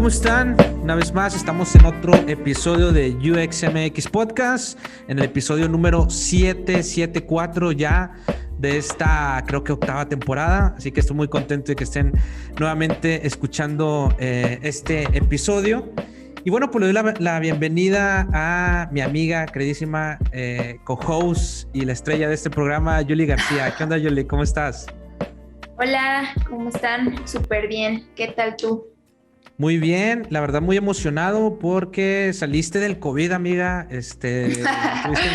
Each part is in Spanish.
¿cómo están? Una vez más estamos en otro episodio de UXMX Podcast, en el episodio número 774 ya de esta, creo que octava temporada, así que estoy muy contento de que estén nuevamente escuchando este episodio. Y bueno, pues le doy la bienvenida a mi amiga, queridísima co-host y la estrella de este programa, Yuli García. ¿Qué onda, Yuli? ¿Cómo estás? Hola, ¿cómo están? Súper bien. ¿Qué tal tú? Muy bien, la verdad muy emocionado porque saliste del COVID, amiga. Estuviste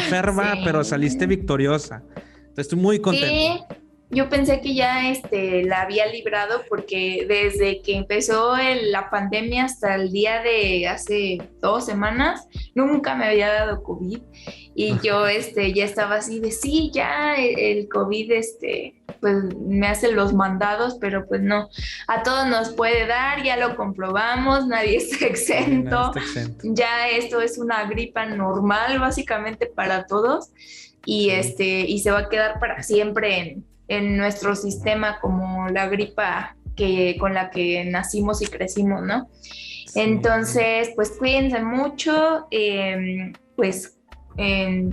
enferma, pero saliste Sí. victoriosa. Entonces estoy muy contento. Sí, yo pensé que ya la había librado porque desde que empezó la pandemia hasta el día de hace 2 semanas nunca me había dado COVID y yo ya estaba así de sí, ya el COVID pues me hace los mandados, pero pues no, a todos nos puede dar, ya lo comprobamos, nadie está Sí, nada, exento, está exento. ya esto es una gripa normal básicamente para todos y Sí. y se va a quedar para siempre en nuestro sistema como la gripa con la que nacimos y crecimos, ¿no? Sí. Entonces, pues cuídense mucho,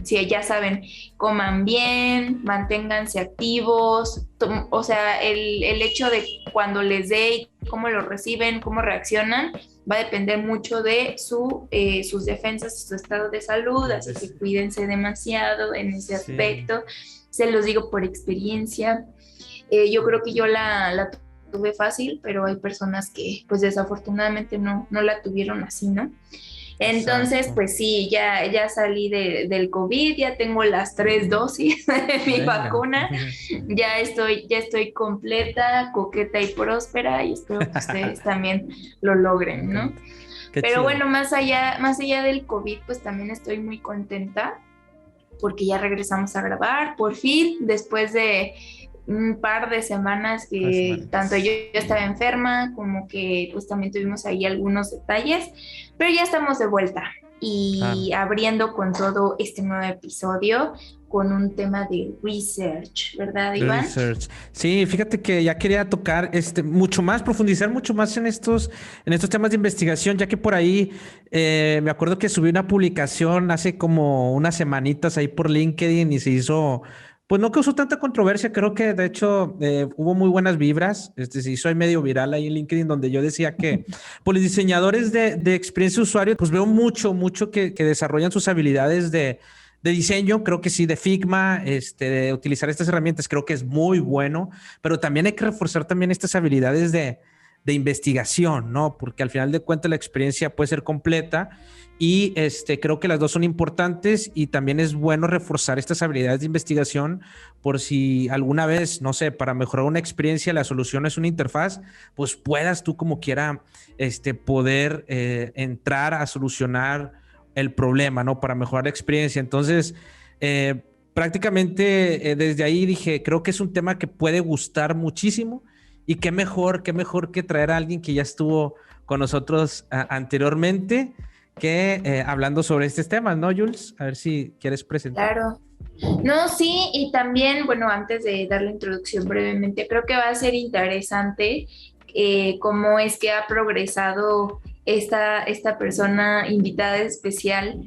si ya saben, coman bien, manténganse activos, o sea, el hecho de cuando les dé y cómo lo reciben, cómo reaccionan, va a depender mucho de sus defensas y su estado de salud, así que cuídense demasiado en ese aspecto. Se los digo por experiencia. Yo creo que yo la tuve fácil, pero hay personas que pues desafortunadamente no la tuvieron así, ¿no? Entonces, Exacto. pues sí, ya salí del COVID, ya tengo las 3 dosis de mi Venga. vacuna, ya estoy completa, coqueta y próspera y espero que ustedes también lo Me logren, ¿no? encanta. Qué Pero chido. bueno, más allá del COVID, pues también estoy muy contenta porque ya regresamos a grabar, por fin, después de un par de semanas Pues, que man. tanto yo estaba enferma como que pues también tuvimos ahí algunos detalles, pero ya estamos de vuelta Claro. y abriendo con todo este nuevo episodio con un tema de research, ¿verdad, De Iván? research. Sí, fíjate que ya quería tocar mucho más, profundizar mucho más en estos temas de investigación, ya que por ahí me acuerdo que subí una publicación hace como unas semanitas ahí por LinkedIn y se hizo, pues no causó tanta controversia, creo que de hecho hubo muy buenas vibras, se hizo ahí medio viral ahí en LinkedIn donde yo decía que pues los diseñadores de experiencia de usuario, pues veo mucho que desarrollan sus habilidades de diseño, creo que sí, de Figma, de utilizar estas herramientas, creo que es muy bueno, pero también hay que reforzar también estas habilidades de investigación, ¿no? Porque al final de cuentas la experiencia puede ser completa y creo que las dos son importantes y también es bueno reforzar estas habilidades de investigación por si alguna vez, no sé, para mejorar una experiencia la solución es una interfaz, pues puedas tú como quiera poder entrar a solucionar el problema, ¿no? Para mejorar la experiencia. Entonces, prácticamente desde ahí dije, creo que es un tema que puede gustar muchísimo y qué mejor que traer a alguien que ya estuvo con nosotros anteriormente que hablando sobre estos temas, ¿no, Jules? A ver si quieres presentar. Claro. No, sí, y también, bueno, antes de dar la introducción brevemente, creo que va a ser interesante cómo es que ha progresado esta persona invitada especial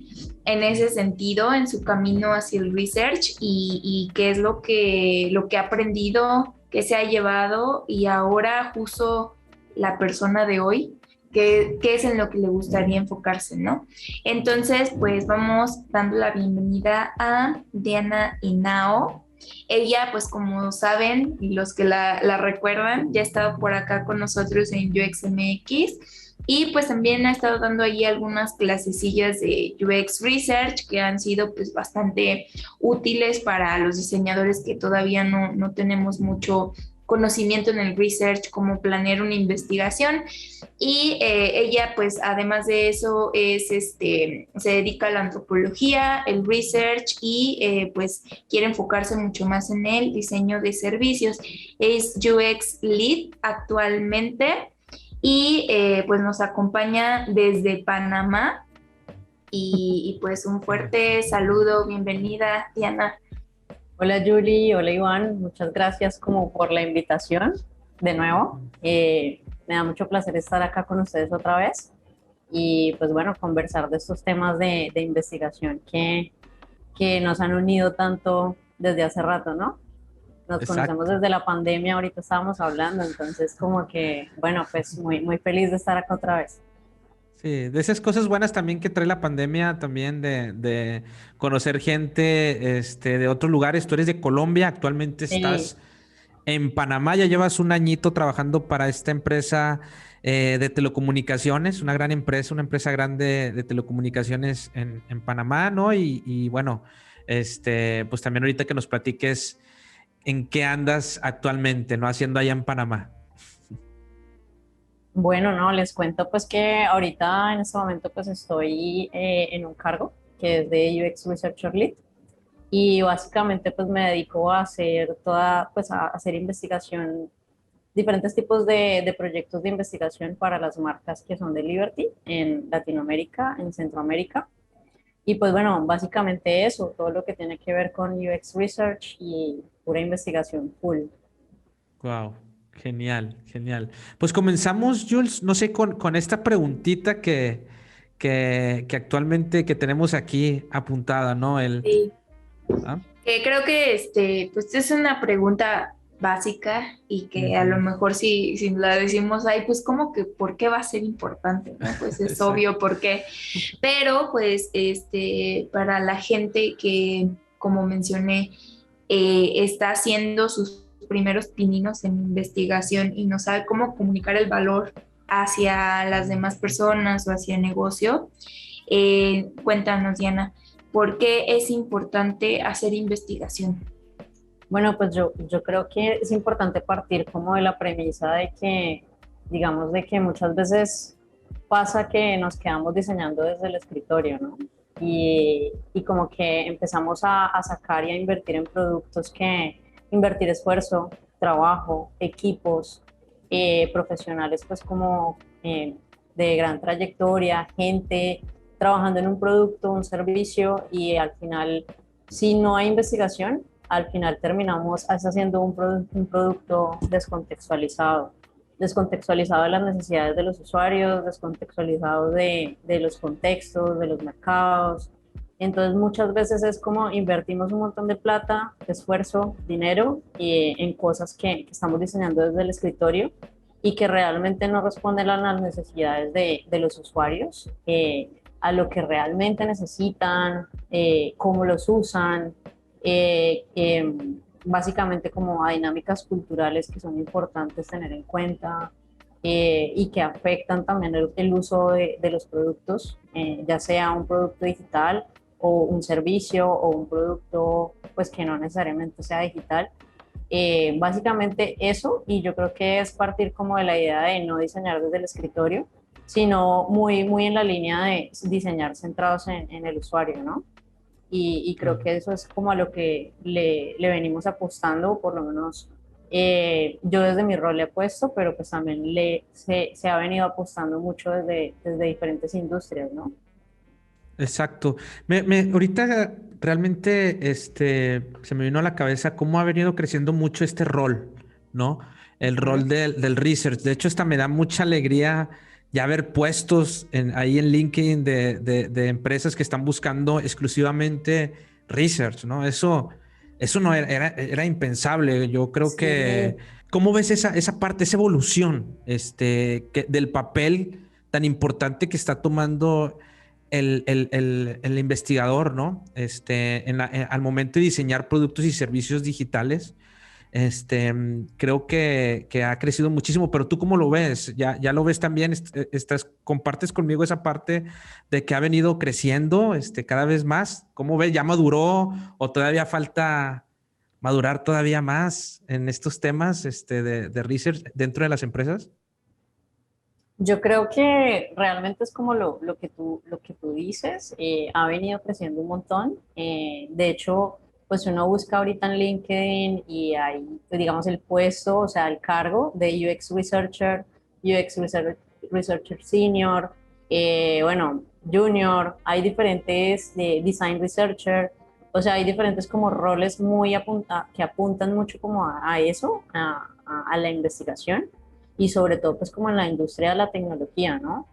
en ese sentido, en su camino hacia el research y qué es lo que ha aprendido, qué se ha llevado y ahora justo la persona de hoy, qué es en lo que le gustaría enfocarse, ¿no? Entonces, pues vamos dando la bienvenida a Diana Henao. Ella, pues como saben, y los que la recuerdan, ya ha estado por acá con nosotros en UXMX y pues también ha estado dando ahí algunas clasecillas de UX Research que han sido pues bastante útiles para los diseñadores que todavía no tenemos mucho conocimiento en el research, cómo planear una investigación. Y ella, pues, además de eso, se dedica a la antropología, el research y, pues, quiere enfocarse mucho más en el diseño de servicios. Es UX Lead actualmente y, pues, nos acompaña desde Panamá. Y pues, un fuerte saludo, bienvenida, Diana. Hola Julie, hola Iván, muchas gracias como por la invitación de nuevo. Me da mucho placer estar acá con ustedes otra vez y pues bueno, conversar de estos temas de investigación que nos han unido tanto desde hace rato, ¿no? Nos conocemos Exacto. desde la pandemia, ahorita estábamos hablando, entonces como que, bueno, pues muy feliz de estar acá otra vez. Sí, de esas cosas buenas también que trae la pandemia, también de conocer gente de otros lugares. Tú eres de Colombia, actualmente Sí, estás en Panamá, ya llevas un añito trabajando para esta empresa de telecomunicaciones, una gran empresa, una empresa grande de telecomunicaciones en Panamá, ¿no? Y bueno, pues también ahorita que nos platiques en qué andas actualmente, ¿no? Haciendo allá en Panamá. bueno, no, les cuento pues que ahorita en este momento pues estoy en un cargo que es de UX Researcher Lead y básicamente pues me dedico a hacer pues a hacer investigación, diferentes tipos de proyectos de investigación para las marcas que son de Liberty en Latinoamérica, en Centroamérica. Y pues bueno, básicamente eso, todo lo que tiene que ver con UX Research y pura investigación full. Wow, genial, genial. Pues comenzamos, Jules, no sé, con esta preguntita que actualmente que tenemos aquí apuntada, ¿no? Sí. ¿Ah? Que creo que pues es una pregunta básica y que a lo Ujú. mejor si la decimos ahí, pues como que ¿por qué va a ser importante? ¿No? Pues es Exacto. obvio por qué. Pero pues para la gente que, como mencioné, está haciendo sus primeros pininos en investigación y no sabe cómo comunicar el valor hacia las demás personas o hacia el negocio, cuéntanos, Diana, ¿por qué es importante hacer investigación? Bueno, pues yo creo que es importante partir como de la premisa de que, digamos, de que muchas veces pasa que nos quedamos diseñando desde el escritorio, ¿no? Y como que empezamos a sacar y a invertir en productos que invertir esfuerzo, trabajo, equipos, profesionales, pues como de gran trayectoria, gente trabajando en un producto, un servicio y al final, si no hay investigación, al final terminamos haciendo un producto descontextualizado, descontextualizado de las necesidades de los usuarios, descontextualizado de los contextos, de los mercados. Entonces muchas veces es como invertimos un montón de plata, esfuerzo, dinero en cosas que estamos diseñando desde el escritorio y que realmente no responden a las necesidades de los usuarios, a lo que realmente necesitan, cómo los usan, básicamente como a dinámicas culturales que son importantes tener en cuenta y que afectan también el uso de los productos, ya sea un producto digital o un servicio o un producto pues que no necesariamente sea digital. Básicamente eso, y yo creo que es partir como de la idea de no diseñar desde el escritorio, sino muy en la línea de diseñar centrados en el usuario, ¿no? Y creo Claro. que eso es como a lo que le venimos apostando, por lo menos yo desde mi rol le he puesto, pero pues también se ha venido apostando mucho desde diferentes industrias, ¿no? Exacto. Ahorita realmente se me vino a la cabeza cómo ha venido creciendo mucho este rol, ¿no? El Ujú. rol del research. De hecho, esta me da mucha alegría ya ver puestos ahí en LinkedIn de empresas que están buscando exclusivamente research, ¿no? Eso no era impensable. Yo creo que, Sí, ¿cómo ves esa parte, esa evolución, del papel tan importante que está tomando el investigador, ¿no? Al momento de diseñar productos y servicios digitales, creo que ha crecido muchísimo, pero ¿tú cómo lo ves? ¿Ya lo ves también? ¿Compartes conmigo esa parte de que ha venido creciendo, cada vez más? ¿Cómo ves? ¿Ya maduró o todavía falta madurar todavía más en estos temas, de research dentro de las empresas? yo creo que realmente es como lo que tú dices, ha venido creciendo un montón. De hecho, pues uno busca ahorita en LinkedIn y hay, pues, digamos, el puesto, o sea, el cargo de UX Researcher, Researcher Senior, bueno, Junior, hay diferentes de Design Researcher, o sea, hay diferentes como roles que apuntan mucho como a eso, a la investigación. y sobre todo pues como en la industria de la tecnología, ¿no?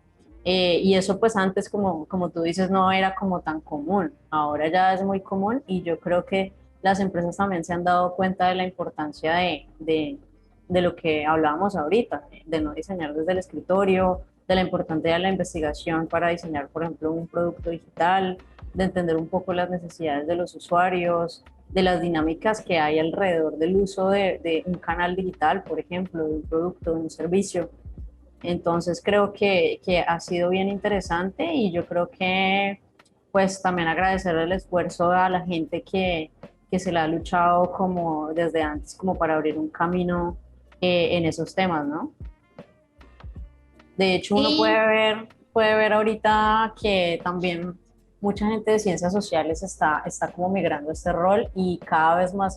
Y eso pues antes, como tú dices, no era como tan común, ahora ya es muy común y yo creo que las empresas también se han dado cuenta de la importancia de lo que hablábamos ahorita, de no diseñar desde el escritorio, de la importancia de la investigación para diseñar, por ejemplo, un producto digital, de entender un poco las necesidades de los usuarios, de las dinámicas que hay alrededor del uso de un canal digital, por ejemplo, de un producto, de un servicio. Entonces creo que ha sido bien interesante y yo creo que pues también agradecer el esfuerzo a la gente que se la ha luchado como desde antes, como para abrir un camino en esos temas, ¿no? De hecho, uno Sí, puede ver ahorita que también mucha gente de ciencias sociales está como migrando a este rol y cada vez más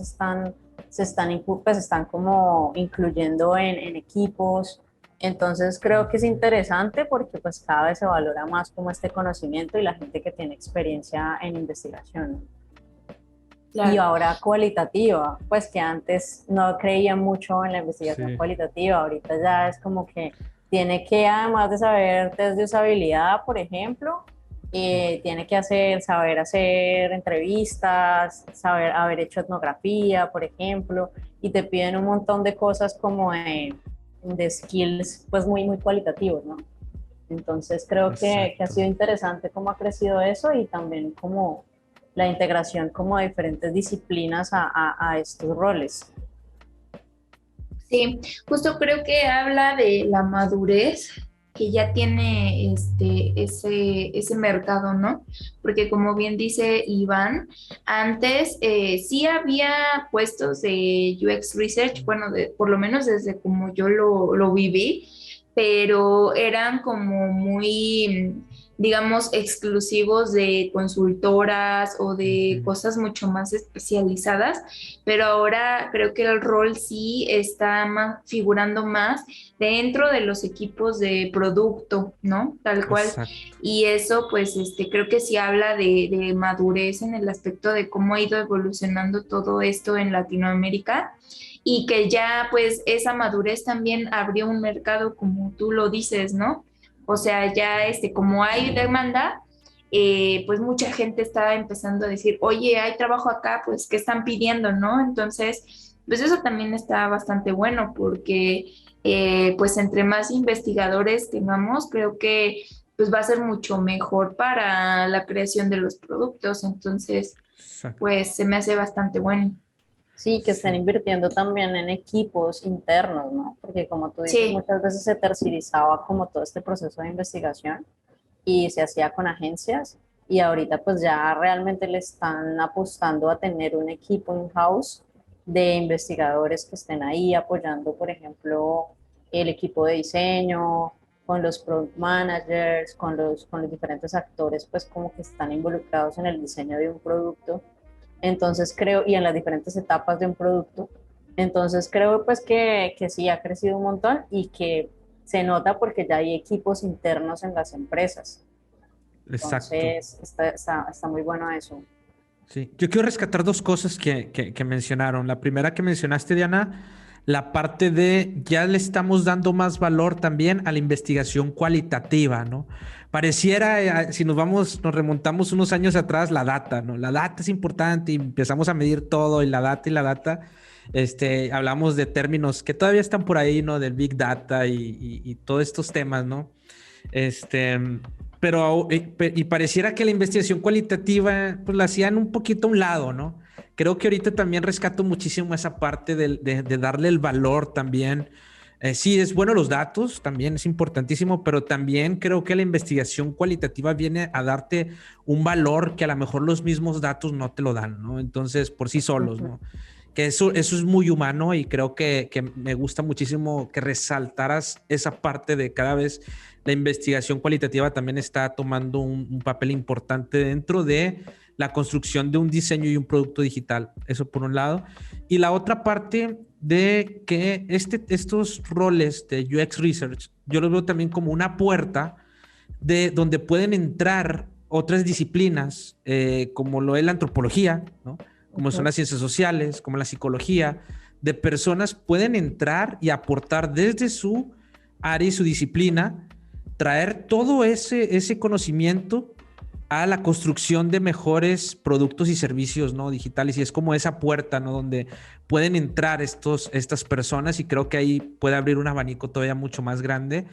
pues están como incluyendo en equipos. Entonces creo que es interesante porque pues cada vez se valora más como este conocimiento y la gente que tiene experiencia en investigación, ¿no? Y claro. ahora cualitativa, pues que antes no creía mucho en la investigación Sí, cualitativa, ahorita ya es como que tiene que, además de saber test de usabilidad, por ejemplo, tiene que saber hacer entrevistas, saber haber hecho etnografía, por ejemplo, y te piden un montón de cosas como de skills, pues muy cualitativos, ¿no? Entonces creo que ha exacto. sido interesante cómo ha crecido eso y también como la integración como de diferentes disciplinas a estos roles. Sí, justo creo que habla de la madurez que ya tiene ese mercado, ¿no? Porque como bien dice Iván, antes sí había puestos de UX Research, bueno, por lo menos desde como yo lo viví, pero eran como muy, digamos, exclusivos de consultoras o de Ujú. cosas mucho más especializadas, pero ahora creo que el rol sí está figurando más dentro de los equipos de producto, ¿no? Tal cual. Exacto. Y eso, pues, creo que sí habla de madurez en el aspecto de cómo ha ido evolucionando todo esto en Latinoamérica y que ya, pues, esa madurez también abrió un mercado, como tú lo dices, ¿no? O sea, ya, como hay demanda, pues mucha gente está empezando a decir, oye, hay trabajo acá, pues, ¿qué están pidiendo, no? Entonces, pues eso también está bastante bueno porque, pues, entre más investigadores tengamos, creo que, pues, va a ser mucho mejor para la creación de los productos. Entonces, Exacto. pues, se me hace bastante bueno. Sí, que estén Sí. invirtiendo también en equipos internos, ¿no? Porque como tú dices, Sí, muchas veces se terciarizaba como todo este proceso de investigación y se hacía con agencias y ahorita pues ya realmente le están apostando a tener un equipo in-house de investigadores que estén ahí apoyando, por ejemplo, el equipo de diseño, con los product managers, con los diferentes actores pues como que están involucrados en el diseño de un producto. Entonces creo, y en las diferentes etapas de un producto. Entonces creo pues que sí ha crecido un montón y que se nota porque ya hay equipos internos en las empresas. Exacto. Entonces está muy bueno eso. Sí, yo quiero rescatar dos cosas que mencionaron. La primera que mencionaste, Diana, la parte de ya le estamos dando más valor también a la investigación cualitativa, ¿no? Pareciera, si nos remontamos unos años atrás, la data, ¿no? La data es importante y empezamos a medir todo y la data, hablamos de términos que todavía están por ahí, ¿no? Del Big Data y todos estos temas, ¿no? Este, pero y pareciera que la investigación cualitativa pues la hacían un poquito a un lado, ¿no? Creo que ahorita también rescato muchísimo esa parte de darle el valor también. Sí, es bueno los datos, también es importantísimo, pero también creo que la investigación cualitativa viene a darte un valor que a lo mejor los mismos datos no te lo dan, ¿no? Entonces, por sí solos, Ujú. ¿no? Que eso es muy humano y creo que me gusta muchísimo que resaltaras esa parte de cada vez la investigación cualitativa también está tomando un papel importante dentro de la construcción de un diseño y un producto digital. Eso por un lado. Y la otra parte de que estos roles de UX Research, yo los veo también como una puerta de donde pueden entrar otras disciplinas, como lo es la antropología, ¿no? Como son Ujú. las ciencias sociales, como la psicología, de personas pueden entrar y aportar desde su área y su disciplina, traer todo ese conocimiento a la construcción de mejores productos y servicios, ¿no? Digitales, y es como esa puerta, ¿no? Donde pueden entrar estas personas, y creo que ahí puede abrir un abanico todavía mucho más grande.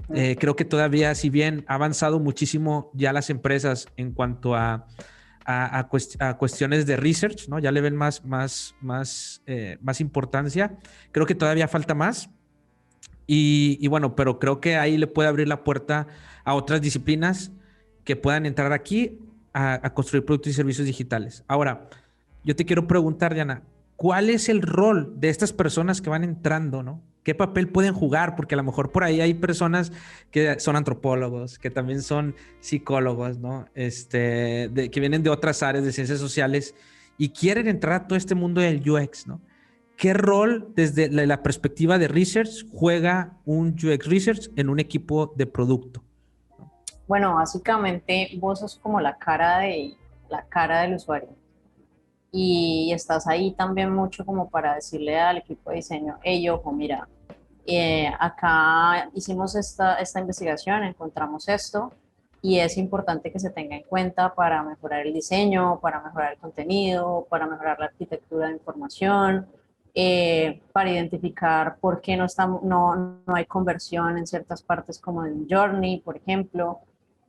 Creo que todavía, si bien ha avanzado muchísimo ya las empresas en cuanto a cuestiones de research, ¿no? Ya le ven más importancia. Creo que todavía falta más. Y bueno, pero creo que ahí le puede abrir la puerta a otras disciplinas que puedan entrar aquí a construir productos y servicios digitales. Ahora, yo te quiero preguntar, Diana, ¿cuál es el rol de estas personas que van entrando, ¿no? ¿Qué papel pueden jugar? Porque a lo mejor por ahí hay personas que son antropólogos, que también son psicólogos, ¿no? Que vienen de otras áreas de ciencias sociales y quieren entrar a todo este mundo del UX, ¿no? ¿Qué rol desde la perspectiva de research juega un UX research en un equipo de producto? Bueno, básicamente vos sos como la cara del usuario y estás ahí también mucho como para decirle al equipo de diseño, hey, ojo, mira, acá hicimos esta investigación, encontramos esto y es importante que se tenga en cuenta para mejorar el diseño, para mejorar el contenido, para mejorar la arquitectura de información, para identificar por qué no hay conversión en ciertas partes como en Journey, por ejemplo.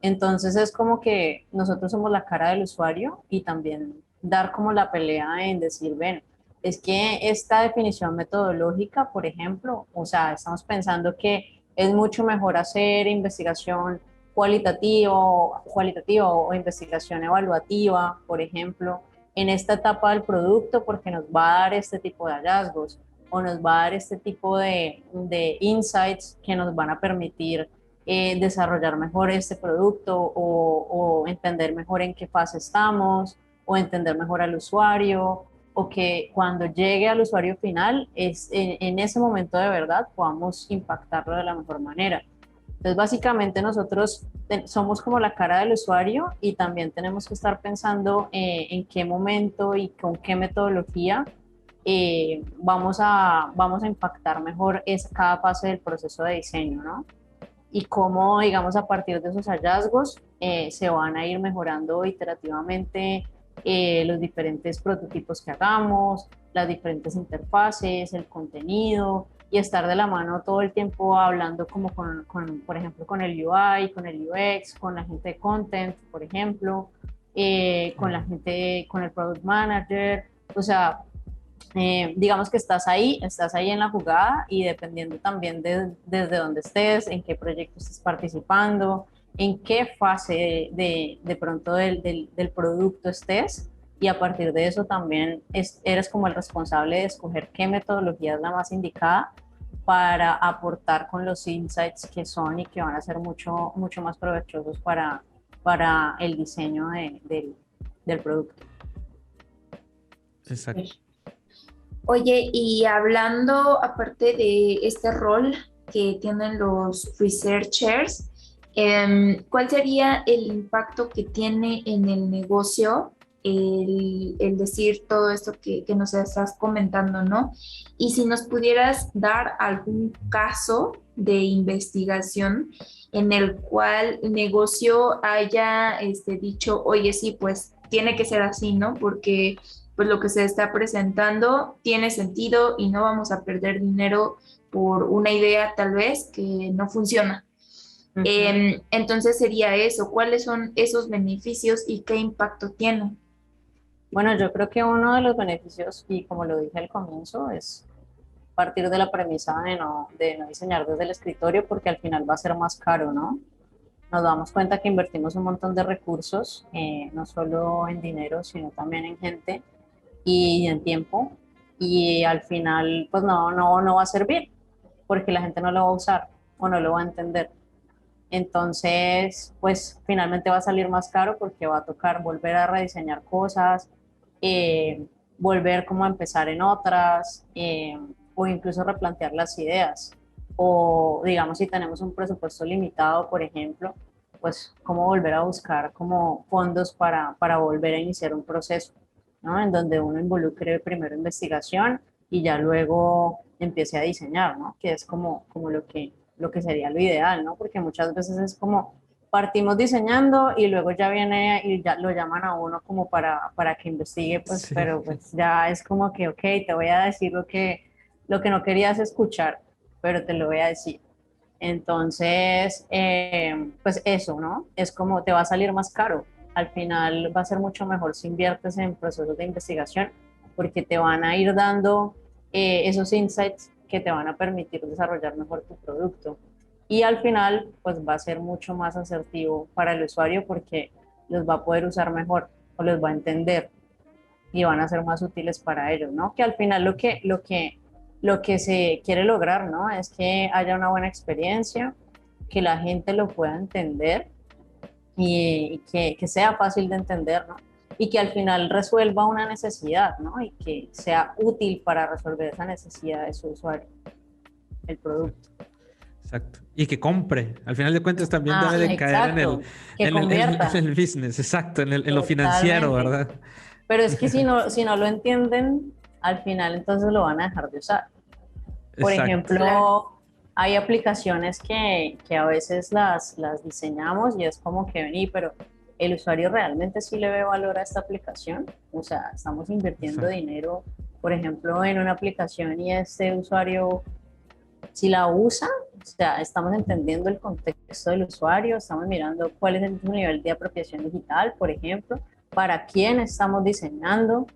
Entonces es como que nosotros somos la cara del usuario y también dar como la pelea en decir, ven, es que esta definición metodológica, por ejemplo, o sea, estamos pensando que es mucho mejor hacer investigación cualitativa o investigación evaluativa, por ejemplo, en esta etapa del producto porque nos va a dar este tipo de hallazgos o nos va a dar este tipo de insights que nos van a permitir desarrollar mejor este producto o entender mejor en qué fase estamos o entender mejor al usuario o que cuando llegue al usuario final en ese momento de verdad podamos impactarlo de la mejor manera. Entonces básicamente nosotros somos como la cara del usuario y también tenemos que estar pensando en qué momento y con qué metodología vamos a impactar mejor cada fase del proceso de diseño, ¿no? Y cómo, digamos, a partir de esos hallazgos se van a ir mejorando iterativamente los diferentes prototipos que hagamos, las diferentes interfaces, el contenido y estar de la mano todo el tiempo hablando como por ejemplo, con el UI, con el UX, con la gente de content, por ejemplo, con la gente, con el product manager, o sea, digamos que estás ahí en la jugada y dependiendo también desde dónde estés, en qué proyecto estés participando, en qué fase de pronto del producto estés y a partir de eso también eres como el responsable de escoger qué metodología es la más indicada para aportar con los insights que son y que van a ser mucho, mucho más provechosos para el diseño del producto. Exacto. Oye, y hablando aparte de este rol que tienen los researchers, ¿cuál sería el impacto que tiene en el negocio el decir todo esto que nos estás comentando, ¿no? Y si nos pudieras dar algún caso de investigación en el cual el negocio haya dicho, oye, sí, pues tiene que ser así, ¿no? Porque pues lo que se está presentando tiene sentido y no vamos a perder dinero por una idea tal vez que no funciona. Entonces sería eso, ¿cuáles son esos beneficios y qué impacto tienen? Bueno, yo creo que uno de los beneficios, y como lo dije al comienzo, es partir de la premisa de no diseñar desde el escritorio porque al final va a ser más caro, ¿no? Nos damos cuenta que invertimos un montón de recursos, no solo en dinero, sino también en gente y en tiempo, y al final pues no va a servir porque la gente no lo va a usar o no lo va a entender. Entonces, pues finalmente va a salir más caro porque va a tocar volver a rediseñar cosas, volver como a empezar en otras, o incluso replantear las ideas. O digamos, si tenemos un presupuesto limitado, por ejemplo, pues cómo volver a buscar como fondos para volver a iniciar un proceso, ¿no? En donde uno involucre primero investigación y ya luego empiece a diseñar, ¿no? Que es como lo que sería lo ideal, ¿no? Porque muchas veces es como partimos diseñando y luego ya viene y ya lo llaman a uno como para que investigue, pues, Sí. pero pues ya es como que, ok, te voy a decir lo que no querías escuchar, pero te lo voy a decir. Entonces, pues eso, ¿no? Es como te va a salir más caro. Al final va a ser mucho mejor si inviertes en procesos de investigación porque te van a ir dando esos insights que te van a permitir desarrollar mejor tu producto. Y al final, pues va a ser mucho más asertivo para el usuario porque los va a poder usar mejor o los va a entender y van a ser más útiles para ellos, ¿no? Que al final lo que se quiere lograr, ¿no? Es que haya una buena experiencia, que la gente lo pueda entender y que sea fácil de entender, ¿no? Y que al final resuelva una necesidad, ¿no? Y que sea útil para resolver esa necesidad de su usuario, el producto. Exacto. Y que compre. Al final de cuentas también debe de caer Exacto, que en convierta. en el business, exacto, en lo financiero, Totalmente. ¿verdad? Pero es que si no lo entienden, al final entonces lo van a dejar de usar. Por Exacto. Claro. ejemplo, hay aplicaciones que a veces las diseñamos y es como que vení, pero el usuario realmente sí le ve valor a esta aplicación. O sea, estamos invirtiendo Exacto. dinero, por ejemplo, en una aplicación y este usuario si la usa, o sea, estamos entendiendo el contexto del usuario, estamos mirando cuál es el nivel de apropiación digital, por ejemplo, para quién estamos diseñando.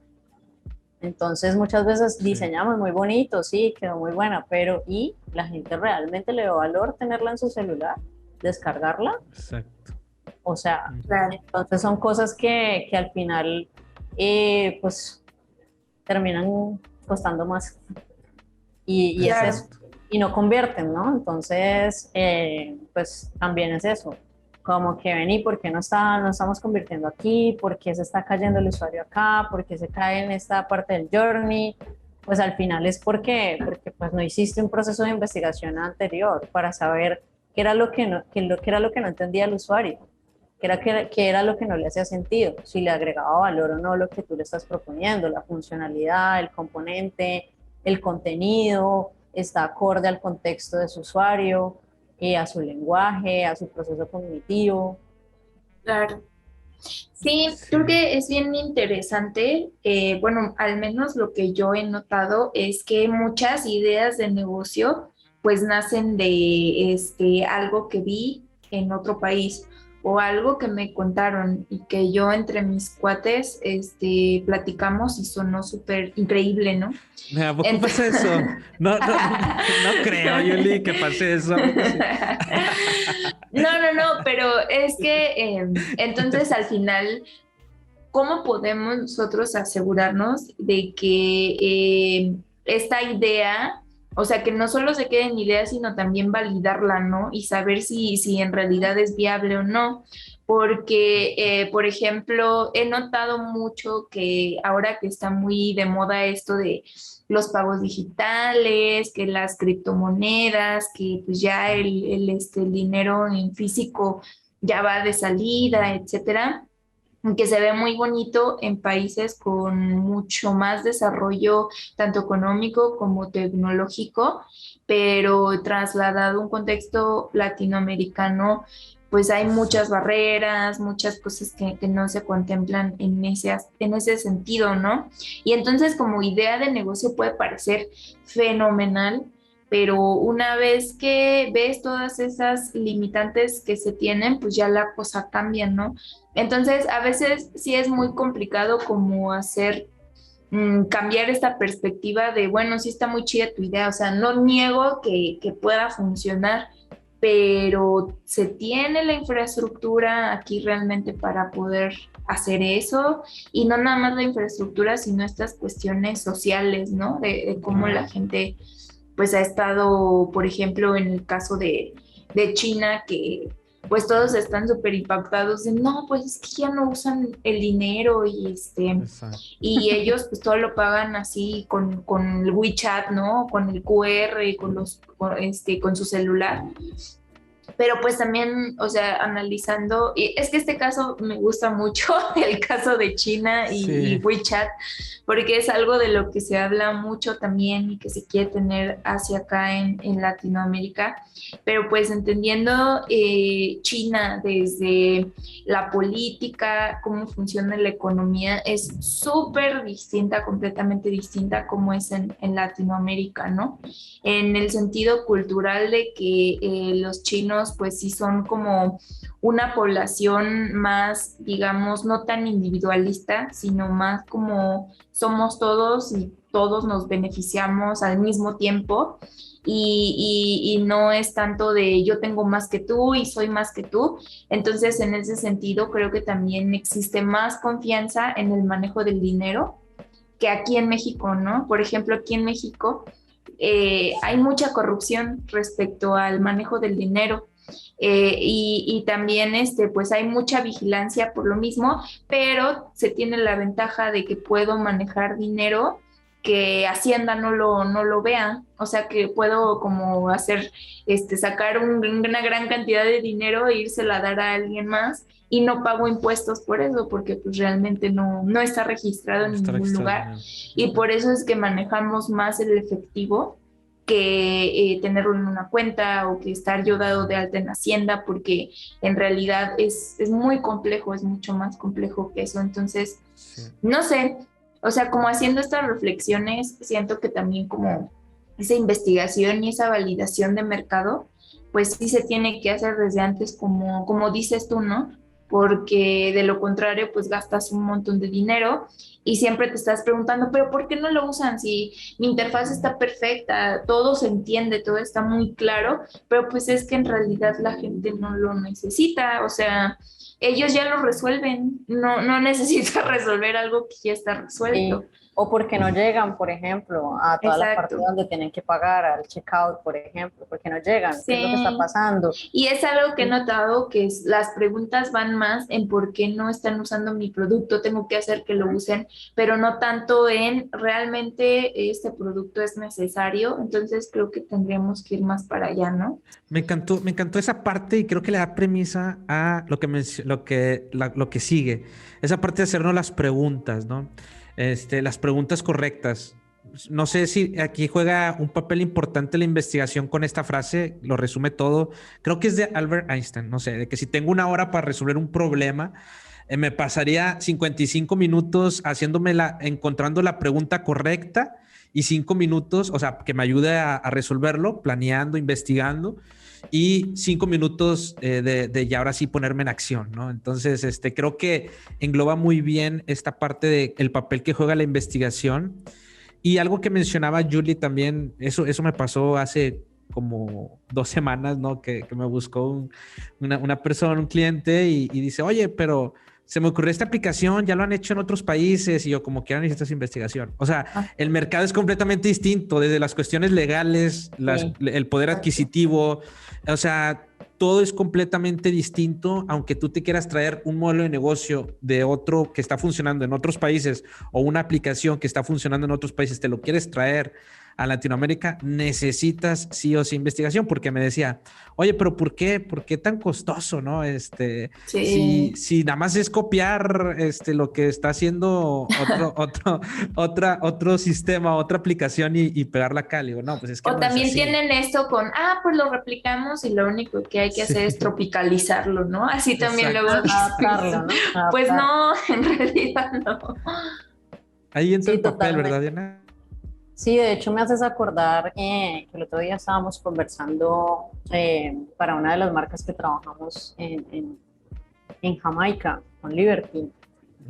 Entonces, muchas veces Sí, diseñamos muy bonito, sí, quedó muy buena, pero ¿y la gente realmente le da valor tenerla en su celular, descargarla? exacto. O sea, Claro. entonces son cosas que al final, pues, terminan costando más. Y es Claro. eso, Exacto. y no convierten, ¿no? Entonces, pues también es eso, como que vení, ¿por qué no estamos convirtiendo aquí? ¿Por qué se está cayendo el usuario acá? ¿Por qué se cae en esta parte del journey? Pues al final es porque pues no hiciste un proceso de investigación anterior para saber qué era lo que no, qué era lo que no entendía el usuario, qué era lo que no le hacía sentido, si le agregaba valor o no lo que tú le estás proponiendo, la funcionalidad, el componente, el contenido, está acorde al contexto de su usuario, a su lenguaje, a su proceso cognitivo. Claro. Sí, creo Sí. que es bien interesante. Bueno, al menos lo que yo he notado es que muchas ideas de negocio pues nacen de algo que vi en otro país o algo que me contaron y que yo entre mis cuates platicamos y sonó súper increíble, ¿no? ¿A poco Entonces... pasa eso? No creo, Yuli, que pase eso. ¿A poco sí? No, no, no, pero es que entonces al final, ¿cómo podemos nosotros asegurarnos de que esta idea, o sea, que no solo se quede en idea, sino también validarla, ¿no? Y saber si en realidad es viable o no. Porque, por ejemplo, he notado mucho que ahora que está muy de moda esto de los pagos digitales, que las criptomonedas, que pues ya el dinero en físico ya va de salida, etcétera, que se ve muy bonito en países con mucho más desarrollo, tanto económico como tecnológico, pero trasladado a un contexto latinoamericano, pues hay muchas Exacto. barreras, muchas cosas que no se contemplan en ese sentido, ¿no? Y entonces como idea de negocio puede parecer fenomenal, pero una vez que ves todas esas limitantes que se tienen, pues ya la cosa cambia, ¿no? Entonces, a veces sí es muy complicado como hacer, cambiar esta perspectiva de, bueno, sí está muy chida tu idea, o sea, no niego que pueda funcionar, pero se tiene la infraestructura aquí realmente para poder hacer eso y no nada más la infraestructura, sino estas cuestiones sociales, ¿no? De cómo la Claro. gente pues ha estado, por ejemplo, en el caso de China, que pues todos están súper impactados de, no, pues es que ya no usan el dinero Exacto. y ellos pues todo lo pagan así con el WeChat, ¿no? Con el QR, con su celular. Pero pues también, o sea, analizando, y es que este caso me gusta mucho, el caso de China y Sí. WeChat, porque es algo de lo que se habla mucho también y que se quiere tener hacia acá en Latinoamérica, pero pues entendiendo China desde la política, cómo funciona la economía, es súper distinta, completamente distinta como es en Latinoamérica, ¿no? En el sentido cultural de que los chinos pues sí son como una población más, digamos, no tan individualista, sino más como somos todos y todos nos beneficiamos al mismo tiempo. Y no es tanto de yo tengo más que tú y soy más que tú. Entonces, en ese sentido, creo que también existe más confianza en el manejo del dinero que aquí en México, ¿no? Por ejemplo, aquí en México hay mucha corrupción respecto al manejo del dinero. Y también pues hay mucha vigilancia por lo mismo, pero se tiene la ventaja de que puedo manejar dinero que Hacienda no lo vea, o sea que puedo como hacer, sacar una gran cantidad de dinero e írsela a dar a alguien más y no pago impuestos por eso, porque pues realmente no está registrado No en está ningún registrado el lugar dinero. y Ok. por eso es que manejamos más el efectivo que tenerlo en una cuenta o que estar yo dado de alta en Hacienda, porque en realidad es muy complejo, es mucho más complejo que eso. Entonces, Sí. no sé, o sea, como haciendo estas reflexiones, siento que también como esa investigación y esa validación de mercado, pues sí se tiene que hacer desde antes, como dices tú, ¿no? Porque de lo contrario, pues gastas un montón de dinero y siempre te estás preguntando, pero ¿por qué no lo usan si mi interfaz está perfecta, todo se entiende, todo está muy claro, pero pues es que en realidad la gente no lo necesita, o sea, ellos ya lo resuelven, no necesita resolver algo que ya está resuelto. Sí, o porque no llegan, por ejemplo, a toda la parte Exacto. donde tienen que pagar, al checkout, por ejemplo, porque no llegan, ¿qué es lo que está Sí. pasando? Y es algo que he Sí, notado que las preguntas van más en por qué no están usando mi producto, tengo que hacer que lo usen, pero no tanto en realmente este producto es necesario. Entonces creo que tendríamos que ir más para allá, ¿no? Me encantó esa parte y creo que le da premisa a lo que, lo que sigue. Esa parte de hacernos las preguntas, ¿no? Las preguntas correctas. No sé si aquí juega un papel importante la investigación con esta frase, lo resume todo. Creo que es de Albert Einstein, no sé, de que si tengo una hora para resolver un problema, me pasaría 55 minutos encontrando la pregunta correcta y 5 minutos, o sea, que me ayude a resolverlo, planeando, investigando, y 5 minutos de ya ahora sí ponerme en acción, ¿no? Entonces, creo que engloba muy bien esta parte del papel que juega la investigación. Y algo que mencionaba Julie también, eso me pasó hace como 2 semanas, ¿no? Que me buscó una persona, un cliente, y dice, oye, pero se me ocurrió esta aplicación, ya lo han hecho en otros países, y yo como que ahora necesitas investigación. O sea, ah, el mercado es completamente distinto, desde las cuestiones legales, sí, el poder exacto. adquisitivo, o sea, todo es completamente distinto, aunque tú te quieras traer un modelo de negocio de otro que está funcionando en otros países o una aplicación que está funcionando en otros países, te lo quieres traer a Latinoamérica, necesitas sí o sí investigación, porque me decía, oye, pero ¿por qué? ¿Por qué tan costoso, no? Sí. Si nada más es copiar lo que está haciendo otro sistema, otra aplicación y pegarla acá, le digo, no, pues es que O no es también así. tienen esto con, pues lo replicamos y lo único que hay que Sí, hacer es tropicalizarlo, ¿no? Así también luego exacto. dicen. Adaptarlo, ¿no? Pues Adaptar. no, en realidad no. Ahí entra Sí, el papel, ¿verdad, totalmente. Diana? Sí, de hecho me haces acordar que el otro día estábamos conversando para una de las marcas que trabajamos en Jamaica, con Liberty.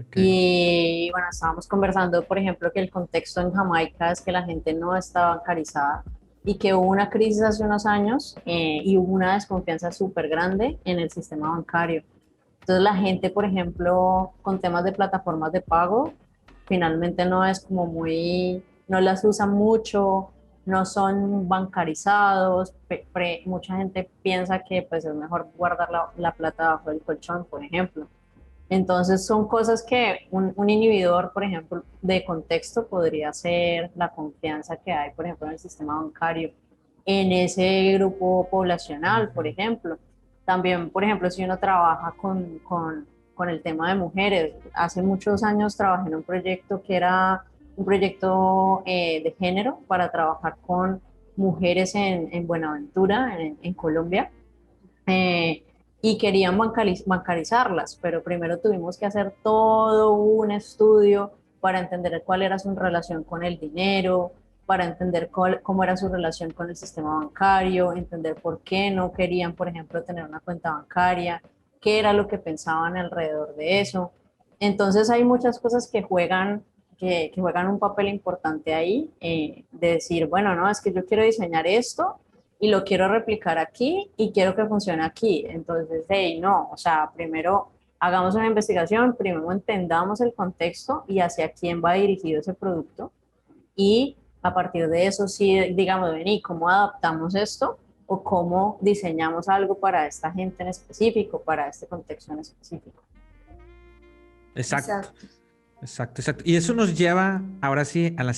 Ok. Y bueno, estábamos conversando, por ejemplo, que el contexto en Jamaica es que la gente no está bancarizada y que hubo una crisis hace unos años y hubo una desconfianza súper grande en el sistema bancario. Entonces la gente, por ejemplo, con temas de plataformas de pago, finalmente no es como muy, no las usan mucho, no son bancarizados, mucha gente piensa que pues es mejor guardar la plata bajo el colchón, por ejemplo. Entonces son cosas que un inhibidor, por ejemplo, de contexto podría ser la confianza que hay, por ejemplo, en el sistema bancario. en ese grupo poblacional, por ejemplo. También, por ejemplo, si uno trabaja con el tema de mujeres, hace muchos años trabajé en un proyecto que era un proyecto de género para trabajar con mujeres en Buenaventura, en Colombia, eh, y querían bancarizarlas, pero primero tuvimos que hacer todo un estudio para entender cuál era su relación con el dinero, para entender cómo era su relación con el sistema bancario, entender por qué no querían, por ejemplo, tener una cuenta bancaria, qué era lo que pensaban alrededor de eso. Entonces hay muchas cosas que juegan un papel importante ahí, de decir, bueno, no, es que yo quiero diseñar esto y lo quiero replicar aquí y quiero que funcione aquí. Entonces, hey, no, o sea, primero hagamos una investigación, primero entendamos el contexto y hacia quién va dirigido ese producto y a partir de eso sí, digamos, vení, ¿cómo adaptamos esto? O cómo diseñamos algo para esta gente en específico, para este contexto en específico. Exacto, Exacto. exacto, exacto. Y eso nos lleva ahora sí a la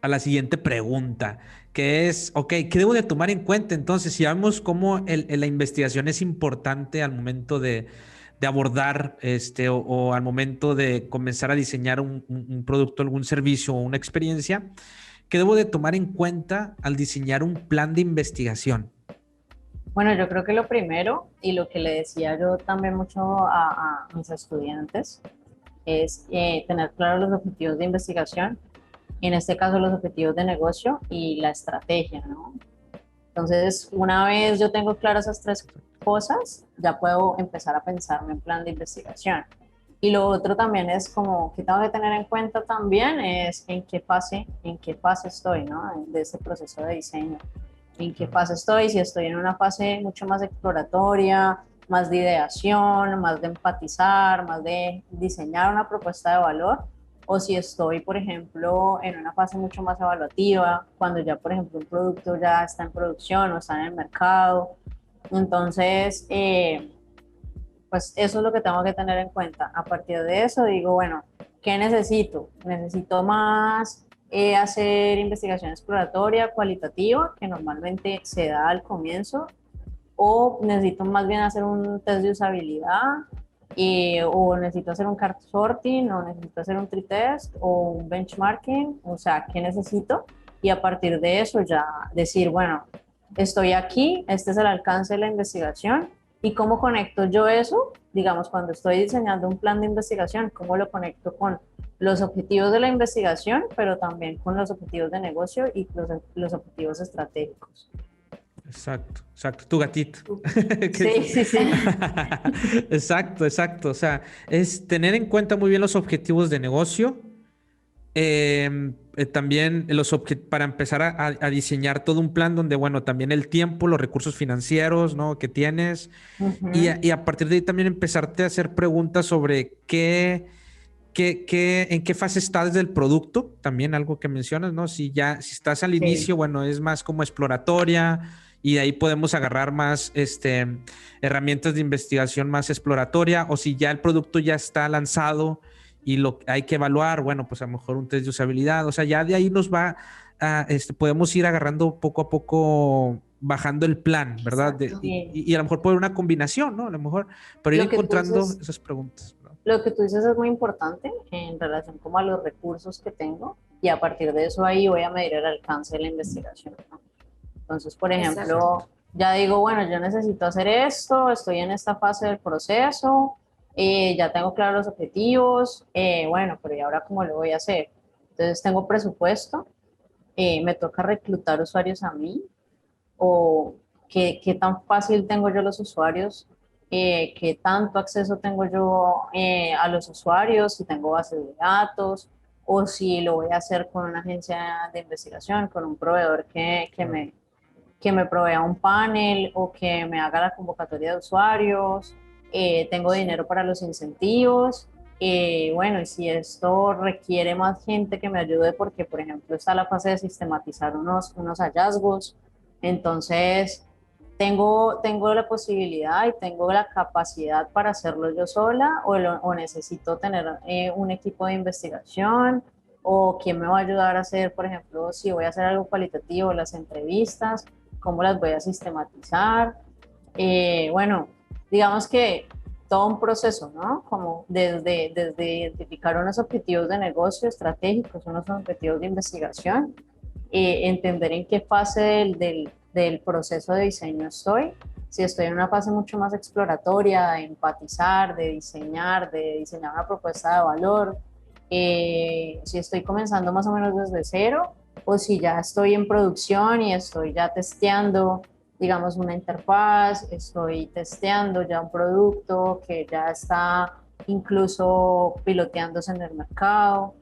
a la siguiente pregunta, que es, ok, ¿qué debo de tomar en cuenta? Entonces, si vemos cómo la investigación es importante al momento de abordar o al momento de comenzar a diseñar un producto, algún servicio o una experiencia, ¿qué debo de tomar en cuenta al diseñar un plan de investigación? Bueno, yo creo que lo primero, y lo que le decía yo también mucho a mis estudiantes, es tener claros los objetivos de investigación, en este caso los objetivos de negocio y la estrategia, ¿no? Entonces, una vez yo tengo claras esas tres cosas, ya puedo empezar a pensarme en plan de investigación. Y lo otro también es como que tengo que tener en cuenta también es en qué fase estoy, ¿no? De este proceso de diseño. En qué fase estoy, si estoy en una fase mucho más exploratoria, más de ideación, más de empatizar, más de diseñar una propuesta de valor, o si estoy, por ejemplo, en una fase mucho más evaluativa, cuando ya, por ejemplo, un producto ya está en producción o está en el mercado. Entonces, pues eso es lo que tengo que tener en cuenta. A partir de eso digo, bueno, ¿qué necesito? Necesito más hacer investigación exploratoria, cualitativa, que normalmente se da al comienzo, o necesito más bien hacer un test de usabilidad, o necesito hacer un cart sorting, o necesito hacer un tree test, o un benchmarking, o sea, ¿qué necesito? Y a partir de eso ya decir, bueno, estoy aquí, este es el alcance de la investigación, ¿y cómo conecto yo eso? Digamos, cuando estoy diseñando un plan de investigación, ¿cómo lo conecto con los objetivos de la investigación, pero también con los objetivos de negocio y los objetivos estratégicos? Exacto, exacto, tu gatito. Sí, sí, sí. Exacto, exacto. O sea, es tener en cuenta muy bien los objetivos de negocio. También para empezar a diseñar todo un plan donde, bueno, también el tiempo, los recursos financieros, ¿no? Que tienes. Ujú. Y a partir de ahí también empezarte a hacer preguntas sobre en qué fase estás del producto, también algo que mencionas, ¿no? Si estás al Sí, inicio, bueno, es más como exploratoria y de ahí podemos agarrar más herramientas de investigación más exploratoria, o si ya el producto ya está lanzado y lo hay que evaluar, bueno, pues a lo mejor un test de usabilidad, o sea, ya de ahí nos va podemos ir agarrando poco a poco bajando el plan, ¿verdad? Exacto. sí. Y a lo mejor puede una combinación, ¿no? A lo mejor, pero ir Lo que tú encontrando dices, esas preguntas, ¿no? lo que tú dices es muy importante en relación como a los recursos que tengo y a partir de eso ahí voy a medir el alcance de la investigación, ¿no? Entonces, por Exacto. ejemplo, ya digo, bueno, yo necesito hacer esto, estoy en esta fase del proceso, ya tengo claros los objetivos, bueno, pero ¿y ahora cómo lo voy a hacer? Entonces, tengo presupuesto, me toca reclutar usuarios a mí, o qué tan fácil tengo yo los usuarios, qué tanto acceso tengo yo a los usuarios, si tengo bases de datos o si lo voy a hacer con una agencia de investigación, con un proveedor Claro. que me provea un panel o que me haga la convocatoria de usuarios, tengo dinero para los incentivos. Bueno, y si esto requiere más gente que me ayude, porque por ejemplo está la fase de sistematizar unos hallazgos, entonces tengo la posibilidad y tengo la capacidad para hacerlo yo sola o necesito tener un equipo de investigación. o quién me va a ayudar a hacer, por ejemplo, si voy a hacer algo cualitativo, las entrevistas, cómo las voy a sistematizar. Bueno, digamos que todo un proceso, ¿no? Como desde identificar unos objetivos de negocio estratégicos, unos objetivos de investigación, entender en qué fase del proceso de diseño estoy. Si estoy en una fase mucho más exploratoria, de empatizar, de diseñar una propuesta de valor, si estoy comenzando más o menos desde cero, o si ya estoy en producción y estoy ya testeando, digamos, una interfaz, estoy testeando ya un producto que ya está incluso piloteándose en el mercado.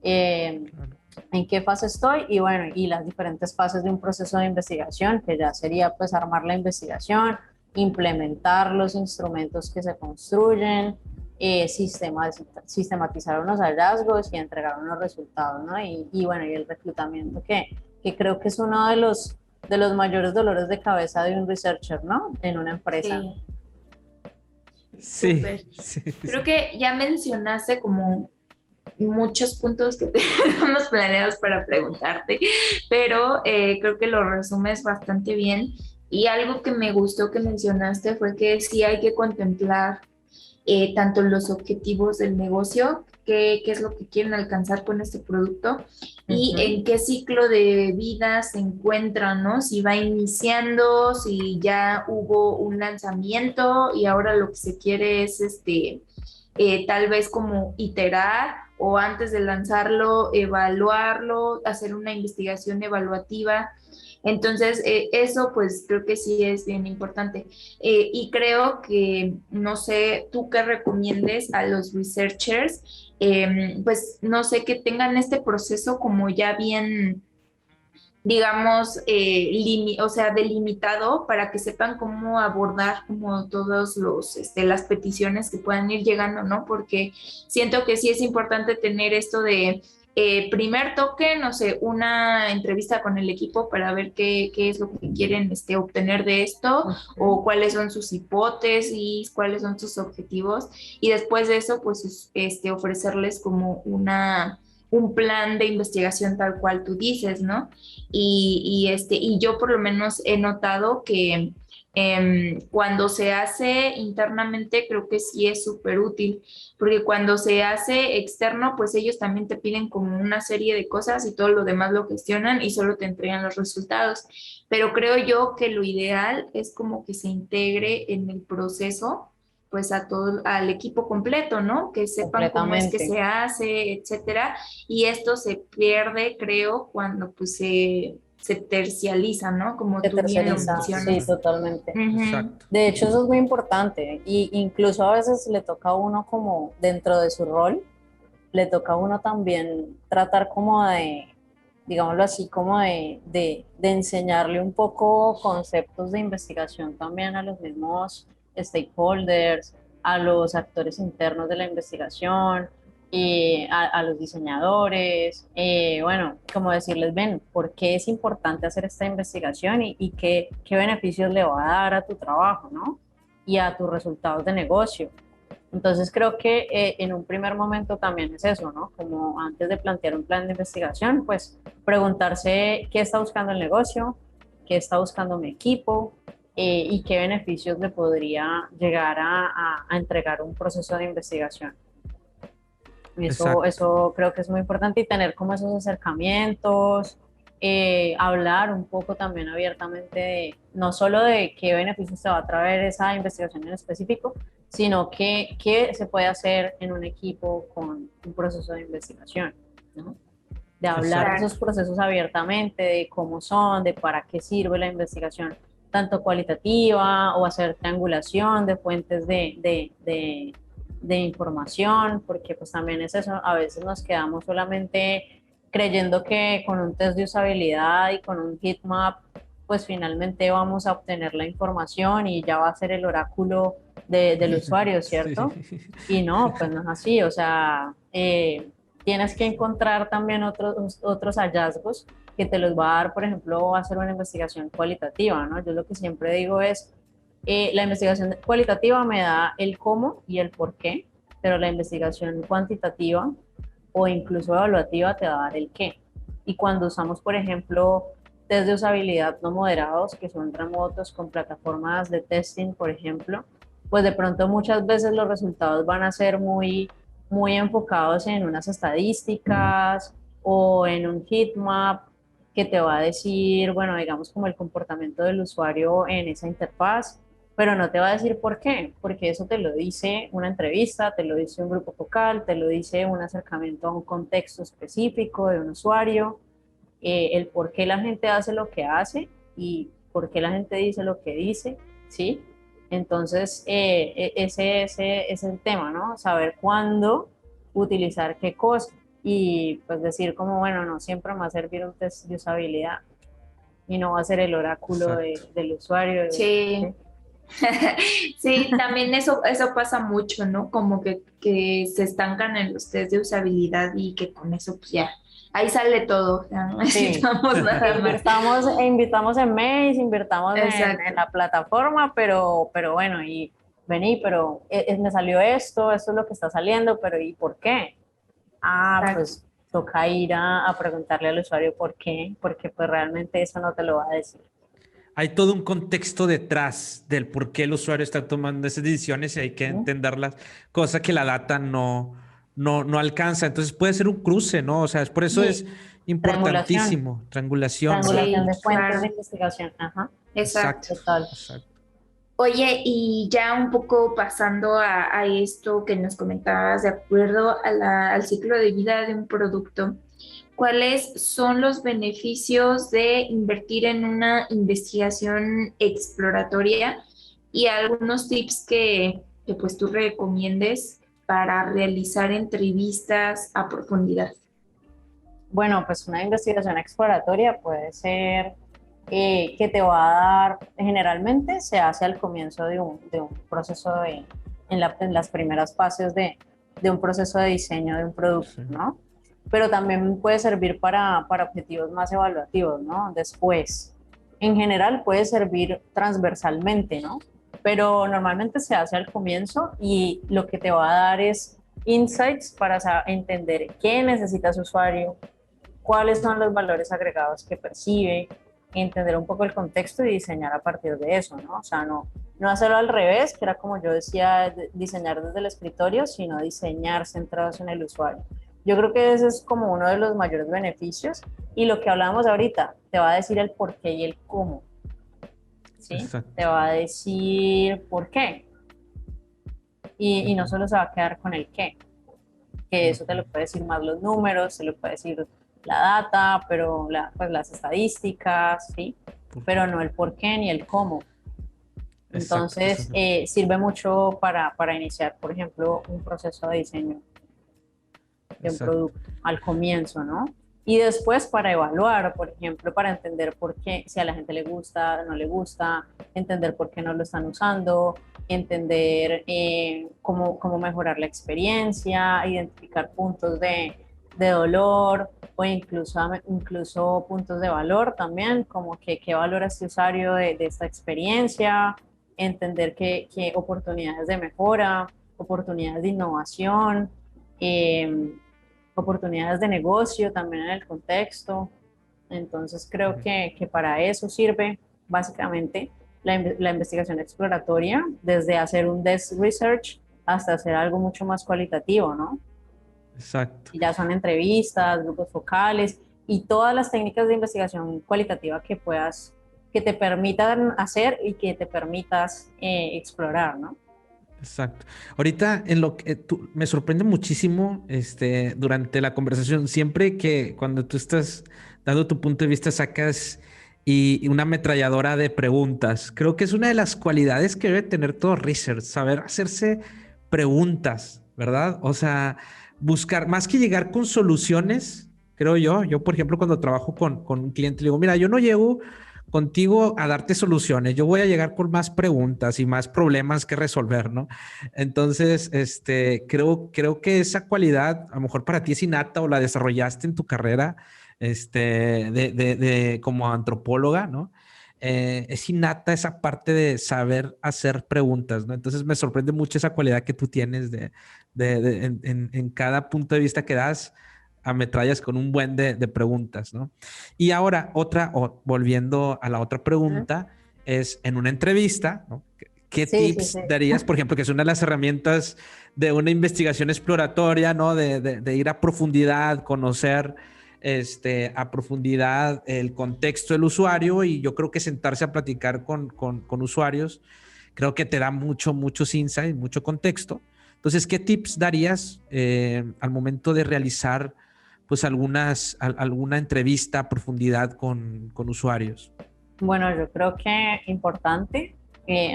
En qué fase estoy y bueno, y las diferentes fases de un proceso de investigación, que ya sería pues armar la investigación, implementar los instrumentos que se construyen, sistematizar unos hallazgos y entregar unos resultados, ¿no? Y bueno, y el reclutamiento que creo que es uno de los mayores dolores de cabeza de un researcher, ¿no? En una empresa. Sí, Sí, súper. sí, Creo sí. que ya mencionaste como muchos puntos que tenemos planeados para preguntarte, pero creo que lo resumes bastante bien. Y algo que me gustó que mencionaste fue que sí hay que contemplar tanto los objetivos del negocio, qué es lo que quieren alcanzar con este producto y Ujú. en qué ciclo de vida se encuentran, ¿no? Si va iniciando, si ya hubo un lanzamiento y ahora lo que se quiere es tal vez como iterar o antes de lanzarlo, evaluarlo, hacer una investigación evaluativa. Entonces, eso pues creo que sí es bien importante. Y creo que, no sé, tú qué recomiendes a los researchers, pues no sé, que tengan este proceso como ya bien, digamos, o sea, delimitado para que sepan cómo abordar como todos las peticiones que puedan ir llegando, ¿no? Porque siento que sí es importante tener esto de primer toque, no sé, una entrevista con el equipo para ver qué es lo que quieren obtener de esto o Ujú. cuáles son sus hipótesis, cuáles son sus objetivos y después de eso, pues, ofrecerles como un plan de investigación tal cual tú dices, ¿no? Y yo por lo menos he notado que cuando se hace internamente creo que sí es súper útil, porque cuando se hace externo, pues ellos también te piden como una serie de cosas y todo lo demás lo gestionan y solo te entregan los resultados. Pero creo yo que lo ideal es como que se integre en el proceso pues a todo, al equipo completo, ¿no? Que sepan cómo es que Completamente. se hace, etcétera, y esto se pierde, creo, cuando pues se tercializa, ¿no? Como Se tú bien lo terceriza, sí, mencionas. totalmente. Ujú. Exacto. De hecho, eso es muy importante y incluso a veces le toca a uno como dentro de su rol, le toca a uno también tratar como de, digámoslo así, como de enseñarle un poco conceptos de investigación también a los mismos stakeholders, a los actores internos de la investigación, a los diseñadores, bueno, como decirles, ven, ¿por qué es importante hacer esta investigación y qué beneficios le va a dar a tu trabajo, ¿no? Y a tus resultados de negocio. Entonces creo que en un primer momento también es eso, ¿no? Como antes de plantear un plan de investigación, pues preguntarse qué está buscando el negocio, qué está buscando mi equipo y qué beneficios le podría llegar a entregar un proceso de investigación. Exacto. Eso creo que es muy importante y tener como esos acercamientos, hablar un poco también abiertamente de, no solo de qué beneficios te va a traer esa investigación en específico, sino qué se puede hacer en un equipo con un proceso de investigación, ¿no? De hablar de Exacto. esos procesos abiertamente, de cómo son, de para qué sirve la investigación, tanto cualitativa o hacer triangulación de fuentes de información, porque pues también es eso, a veces nos quedamos solamente creyendo que con un test de usabilidad y con un heatmap, pues finalmente vamos a obtener la información y ya va a ser el oráculo del usuario, ¿cierto? Sí. Y no, pues no es así, o sea, tienes que encontrar también otros hallazgos que te los va a dar, por ejemplo, hacer una investigación cualitativa, ¿no? Yo lo que siempre digo es, la investigación cualitativa me da el cómo y el por qué, pero la investigación cuantitativa o incluso evaluativa te va a dar el qué. Y cuando usamos, por ejemplo, test de usabilidad no moderados, que son remotos con plataformas de testing, por ejemplo, pues de pronto muchas veces los resultados van a ser muy enfocados en unas estadísticas o en un heatmap que te va a decir, bueno, digamos como el comportamiento del usuario en esa interfaz, pero no te va a decir por qué, porque eso te lo dice una entrevista, te lo dice un grupo focal, te lo dice un acercamiento a un contexto específico de un usuario, el por qué la gente hace lo que hace y por qué la gente dice lo que dice, ¿sí? Entonces, ese es el tema, ¿no? Saber cuándo utilizar qué cosa y pues decir como, bueno, no siempre me va a servir un test de usabilidad y no va a ser el oráculo Exacto. del usuario. Sí. ¿Sí? Sí, también eso pasa mucho, ¿no? Como que se estancan en los test de usabilidad y que con eso pues ya, ahí sale todo, o sea, no Sí, necesitamos nada más. invirtamos, invitamos en mails, invirtamos en Exacto, la plataforma, pero bueno, y vení, pero me salió esto es lo que está saliendo, pero ¿y por qué? Ah, exacto. pues toca ir a preguntarle al usuario por qué, porque pues realmente eso no te lo va a decir. Hay todo un contexto detrás del por qué el usuario está tomando esas decisiones y hay que ¿Sí? entenderlas, cosa que la data no alcanza. Entonces puede ser un cruce, ¿no? O sea, por eso es Sí, triangulación, importantísimo. Triangulación, ¿verdad? triangulación Sí, de fuentes de claro, investigación, ajá, exacto. Exacto, total. exacto. Oye, y ya un poco pasando a esto que nos comentabas, de acuerdo al ciclo de vida de un producto, ¿cuáles son los beneficios de invertir en una investigación exploratoria y algunos tips que pues tú recomiendes para realizar entrevistas a profundidad? Bueno, pues una investigación exploratoria puede ser que te va a dar, generalmente se hace al comienzo de un proceso en las primeras fases de un proceso de diseño de un producto, Sí. ¿no? Pero también puede servir para objetivos más evaluativos, ¿no? Después, en general puede servir transversalmente, ¿no? Pero normalmente se hace al comienzo y lo que te va a dar es insights para entender qué necesita su usuario, cuáles son los valores agregados que percibe, entender un poco el contexto y diseñar a partir de eso, ¿no? O sea, no hacerlo al revés, que era como yo decía, diseñar desde el escritorio, sino diseñar centrados en el usuario. Yo creo que ese es como uno de los mayores beneficios y lo que hablábamos ahorita, te va a decir el por qué y el cómo, ¿sí? Te Exacto. va a decir por qué y no Ujú, solo se va a quedar con el qué, que eso te ujú. lo puede decir más los números, te lo puede decir la data, pero pues las estadísticas, ¿sí? Pero no el por qué ni el cómo. Exacto. Eso Entonces, sirve mucho para iniciar, por ejemplo, un proceso de diseño de un exacto. producto al comienzo, ¿no? Y después para evaluar, por ejemplo, para entender por qué, si a la gente le gusta, no le gusta, entender por qué no lo están usando, entender cómo mejorar la experiencia, identificar puntos de dolor o incluso puntos de valor también, como que qué valora este usuario de esta experiencia, entender qué oportunidades de mejora, oportunidades de innovación. Eh, Oportunidades de negocio también en el contexto. Entonces creo Ujú. que para eso sirve básicamente la investigación exploratoria, desde hacer un desk research hasta hacer algo mucho más cualitativo, ¿no? Exacto. Y ya son entrevistas, grupos focales y todas las técnicas de investigación cualitativa que te permitan hacer y que te permitas explorar, ¿no? Exacto. Ahorita en lo que me sorprende muchísimo, durante la conversación, siempre que cuando tú estás dando tu punto de vista sacas y una ametralladora de preguntas. Creo que es una de las cualidades que debe tener todo research, saber hacerse preguntas, ¿verdad? O sea, buscar, más que llegar con soluciones, creo yo, por ejemplo, cuando trabajo con un cliente, le digo, mira, yo no llego contigo a darte soluciones, yo voy a llegar con más preguntas y más problemas que resolver, ¿no? Entonces, creo que esa cualidad, a lo mejor para ti es innata o la desarrollaste en tu carrera, como antropóloga, ¿no? Es innata esa parte de saber hacer preguntas, ¿no? Entonces me sorprende mucho esa cualidad que tú tienes en cada punto de vista que das, ametrallas con un buen de preguntas, ¿no? Y ahora, volviendo a la otra Ujú. pregunta, es en una entrevista, ¿no? ¿Qué Sí, sí, tips sí. darías, por ejemplo, que es una de las herramientas de una investigación exploratoria, ¿no? De ir a profundidad, conocer a profundidad el contexto del usuario, y yo creo que sentarse a platicar con usuarios, creo que te da muchos insights, mucho contexto. Entonces, ¿qué tips darías al momento de realizar pues alguna entrevista a profundidad con usuarios? Bueno, yo creo que importante,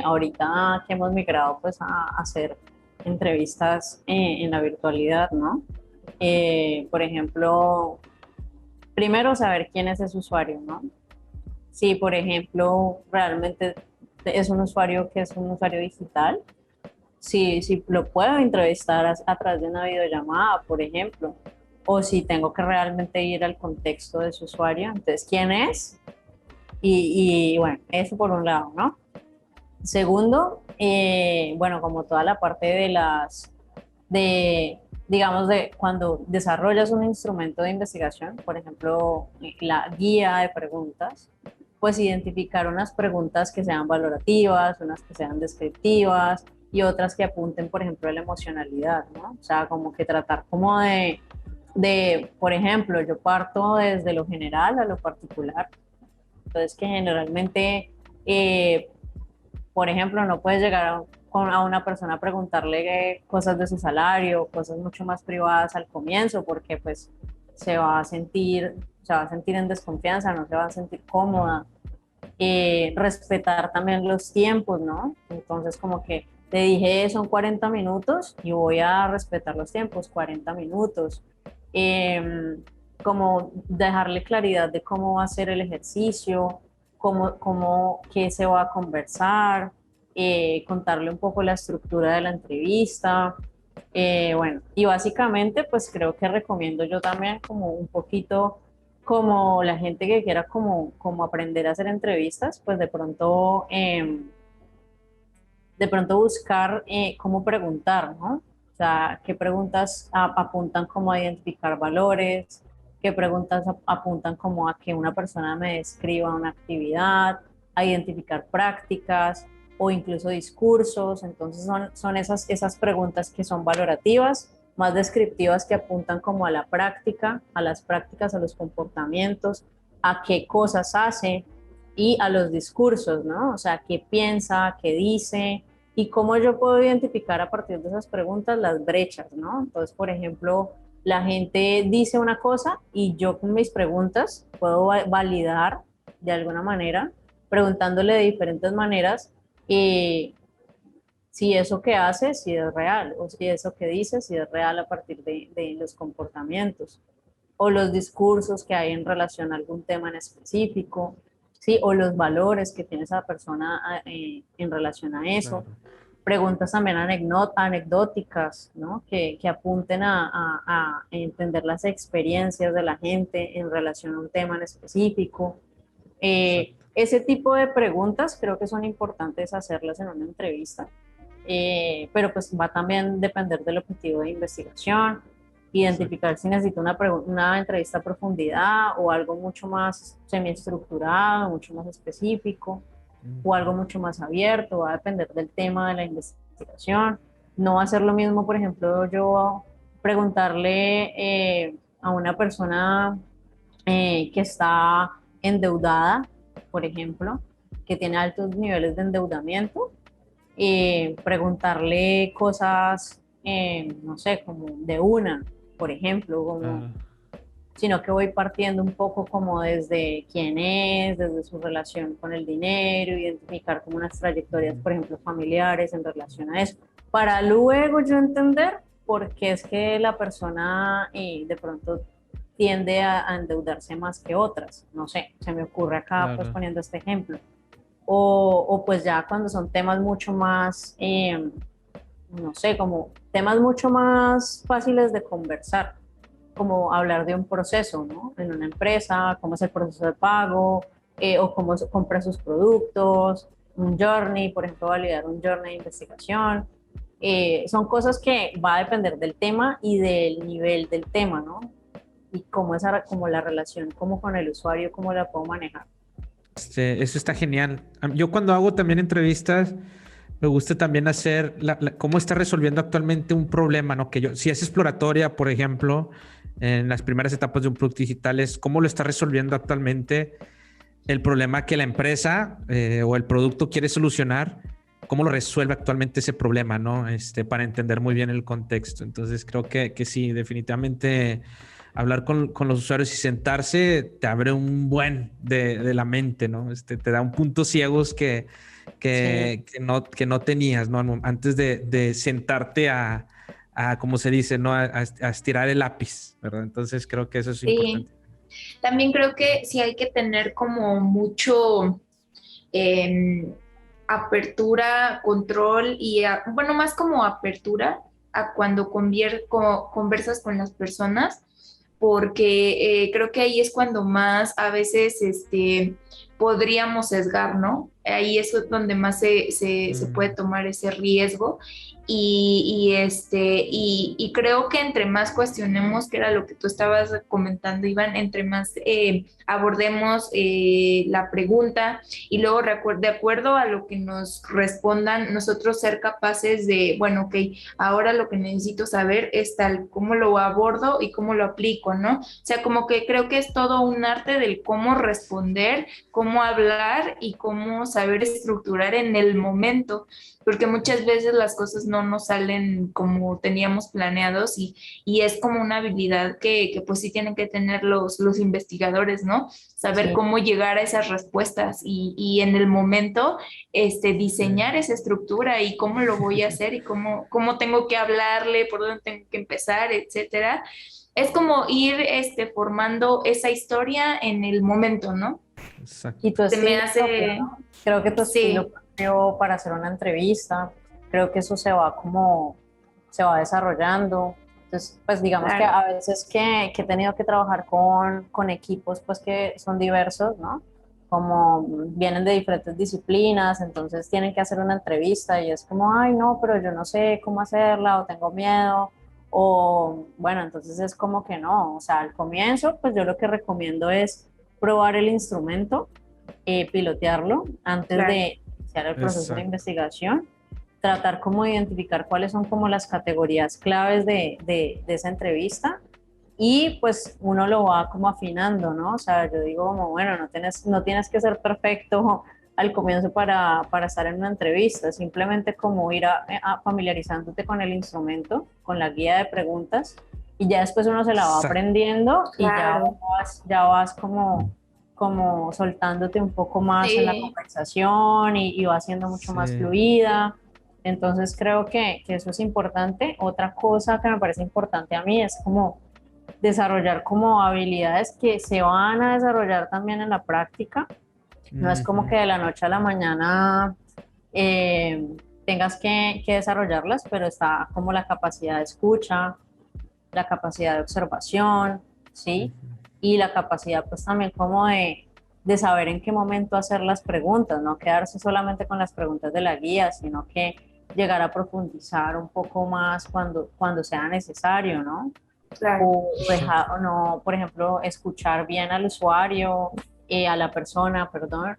ahorita que hemos migrado pues a hacer entrevistas en la virtualidad, ¿no? Por ejemplo, primero saber quién es ese usuario, ¿no? Si, por ejemplo, realmente es un usuario que es un usuario digital, si lo puedo entrevistar a través de una videollamada, por ejemplo, o si tengo que realmente ir al contexto de su usuario, entonces, ¿quién es? Y bueno, eso por un lado, ¿no? Segundo, bueno, como toda la parte de, digamos, de cuando desarrollas un instrumento de investigación, por ejemplo, la guía de preguntas, pues identificar unas preguntas que sean valorativas, unas que sean descriptivas y otras que apunten, por ejemplo, a la emocionalidad, ¿no? O sea, como que tratar como por ejemplo, yo parto desde lo general a lo particular, entonces que generalmente por ejemplo, no puedes llegar a una persona a preguntarle cosas de su salario, cosas mucho más privadas al comienzo, porque pues se va a sentir en desconfianza, no se va a sentir cómoda. Respetar también los tiempos, ¿no? Entonces, como que te dije, son 40 minutos y voy a respetar los tiempos, 40 minutos. Eh, Como dejarle claridad de cómo va a ser el ejercicio, qué se va a conversar, contarle un poco la estructura de la entrevista. Bueno, y básicamente, pues creo que recomiendo yo también como un poquito como la gente que quiera como aprender a hacer entrevistas, pues de pronto buscar cómo preguntar, ¿no? O sea, qué preguntas apuntan como a identificar valores, qué preguntas apuntan como a que una persona me describa una actividad, a identificar prácticas o incluso discursos. Entonces son esas preguntas que son valorativas, más descriptivas, que apuntan como a la práctica, a las prácticas, a los comportamientos, a qué cosas hace y a los discursos, ¿no? O sea, qué piensa, qué dice y cómo yo puedo identificar a partir de esas preguntas las brechas, ¿no? Entonces, por ejemplo, la gente dice una cosa y yo con mis preguntas puedo validar de alguna manera, preguntándole de diferentes maneras, eh, si eso que hace, si es real, o si eso que dice, si es real a partir de los comportamientos o los discursos que hay en relación a algún tema en específico, ¿sí? O los valores que tiene esa persona en relación a eso. Claro. Preguntas también anecdóticas, ¿no? Que apunten a entender las experiencias de la gente en relación a un tema en específico. Exacto. Ese tipo de preguntas creo que son importantes hacerlas en una entrevista, pero pues va también a depender del objetivo de investigación, Exacto. identificar si necesito una entrevista a profundidad o algo mucho más semiestructurado, mucho más específico o algo Ujú. mucho más abierto, va a depender del tema de la investigación. No va a ser lo mismo, por ejemplo, yo preguntarle a una persona que está endeudada, por ejemplo, que tiene altos niveles de endeudamiento, preguntarle cosas, no sé, como de una, por ejemplo, como, Claro. sino que voy partiendo un poco como desde quién es, desde su relación con el dinero, identificar como unas trayectorias, Ujú. por ejemplo, familiares en relación a eso, para luego yo entender por qué es que la persona de pronto tiende a endeudarse más que otras. No sé, se me ocurre acá pues Claro. poniendo este ejemplo. O pues ya cuando son temas mucho más, no sé, como temas mucho más fáciles de conversar, como hablar de un proceso, ¿no? En una empresa, cómo es el proceso de pago, o cómo se compra sus productos, un journey, por ejemplo, validar un journey de investigación, son cosas que va a depender del tema y del nivel del tema, ¿no? Y cómo como la relación como con el usuario, cómo la puedo manejar. Eso está genial. Yo cuando hago también entrevistas, me gusta también hacer cómo está resolviendo actualmente un problema, ¿no? Que yo, si es exploratoria, por ejemplo, en las primeras etapas de un producto digital, es cómo lo está resolviendo actualmente el problema que la empresa o el producto quiere solucionar, cómo lo resuelve actualmente ese problema, ¿no? Para entender muy bien el contexto. Entonces creo que sí, definitivamente hablar con los usuarios y sentarse te abre un buen de la mente, ¿no? Te da un puntos ciegos Sí, que no tenías, ¿no? Antes de sentarte como se dice, ¿no? A estirar el lápiz, ¿verdad? Entonces creo que eso es Sí, importante. también creo que sí hay que tener como mucho eh, apertura, control y, bueno, más como apertura a cuando conversas con las personas, porque creo que ahí es cuando más a veces podríamos sesgar, ¿no? Ahí es donde más se puede Mm, tomar ese riesgo y creo que entre más cuestionemos, que era lo que tú estabas comentando, Iván, entre más abordemos la pregunta y luego de acuerdo a lo que nos respondan, nosotros ser capaces de, bueno, ok, ahora lo que necesito saber es tal, cómo lo abordo y cómo lo aplico, ¿no? O sea, como que creo que es todo un arte del cómo responder, cómo hablar y cómo saber estructurar en el momento, porque muchas veces las cosas no nos salen como teníamos planeados y es como una habilidad que pues sí tienen que tener los investigadores, ¿no? Saber sí. cómo llegar a esas respuestas y en el momento sí. diseñar esa estructura y cómo lo voy a hacer y cómo tengo que hablarle, por dónde tengo que empezar, etcétera. Es como ir formando esa historia en el momento, ¿no? Y Exacto. tu Se me estilo propio, hace, ¿no? Creo que tu estilo sí, propio para hacer una entrevista, creo que eso se va como, se va desarrollando. Entonces, pues digamos que claro, a veces que he tenido que trabajar con equipos pues que son diversos, ¿no? Como vienen de diferentes disciplinas, entonces tienen que hacer una entrevista y es como, ay, no, pero yo no sé cómo hacerla o tengo miedo. O bueno, entonces es como que no, o sea, al comienzo, pues yo lo que recomiendo es probar el instrumento, pilotearlo antes claro. de iniciar el proceso de Exacto. investigación, tratar como de identificar cuáles son como las categorías claves de esa entrevista y pues uno lo va como afinando, ¿no? O sea, yo digo como, bueno, no tienes que ser perfecto al comienzo para estar en una entrevista, simplemente como ir familiarizándote con el instrumento, con la guía de preguntas y ya después uno se la va Exacto. aprendiendo y Claro, ya vas como soltándote un poco más en la sí, conversación y va siendo mucho más Sí. fluida. Entonces creo que eso es importante. Otra cosa que me parece importante a mí es como desarrollar como habilidades que se van a desarrollar también en la práctica. No es como Ujú. que de la noche a la mañana eh, tengas que desarrollarlas, pero está como la capacidad de escucha, la capacidad de observación, ¿sí? Y la capacidad pues también como de saber en qué momento hacer las preguntas, no quedarse solamente con las preguntas de la guía, sino que llegar a profundizar un poco más cuando sea necesario, ¿no? claro. O no, por ejemplo, escuchar bien al usuario, a la persona, perdón,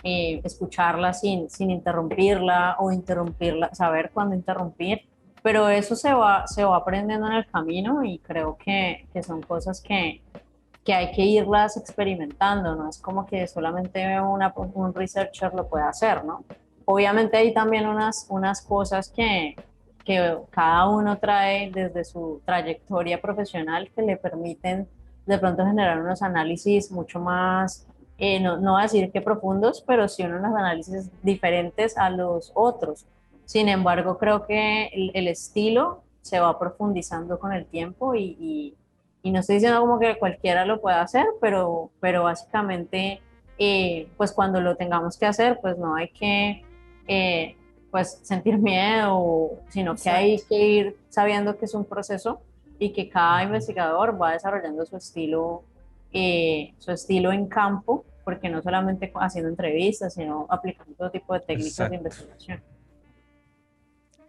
escucharla sin interrumpirla o interrumpirla, saber cuándo interrumpir, pero eso se va aprendiendo en el camino y creo que son cosas que hay que irlas experimentando, no es como que solamente un researcher lo puede hacer, ¿no? Obviamente hay también unas cosas que cada uno trae desde su trayectoria profesional que le permiten de pronto generar unos análisis mucho más, no voy a decir que profundos, pero sí unos análisis diferentes a los otros. Sin embargo, creo que el estilo se va profundizando con el tiempo y no estoy diciendo como que cualquiera lo pueda hacer, pero básicamente, pues cuando lo tengamos que hacer, pues no hay que pues sentir miedo, sino que hay Exacto. que ir sabiendo que es un proceso y que cada Ujú. investigador va desarrollando su estilo en campo, porque no solamente haciendo entrevistas, sino aplicando todo tipo de técnicas de Exacto. investigación.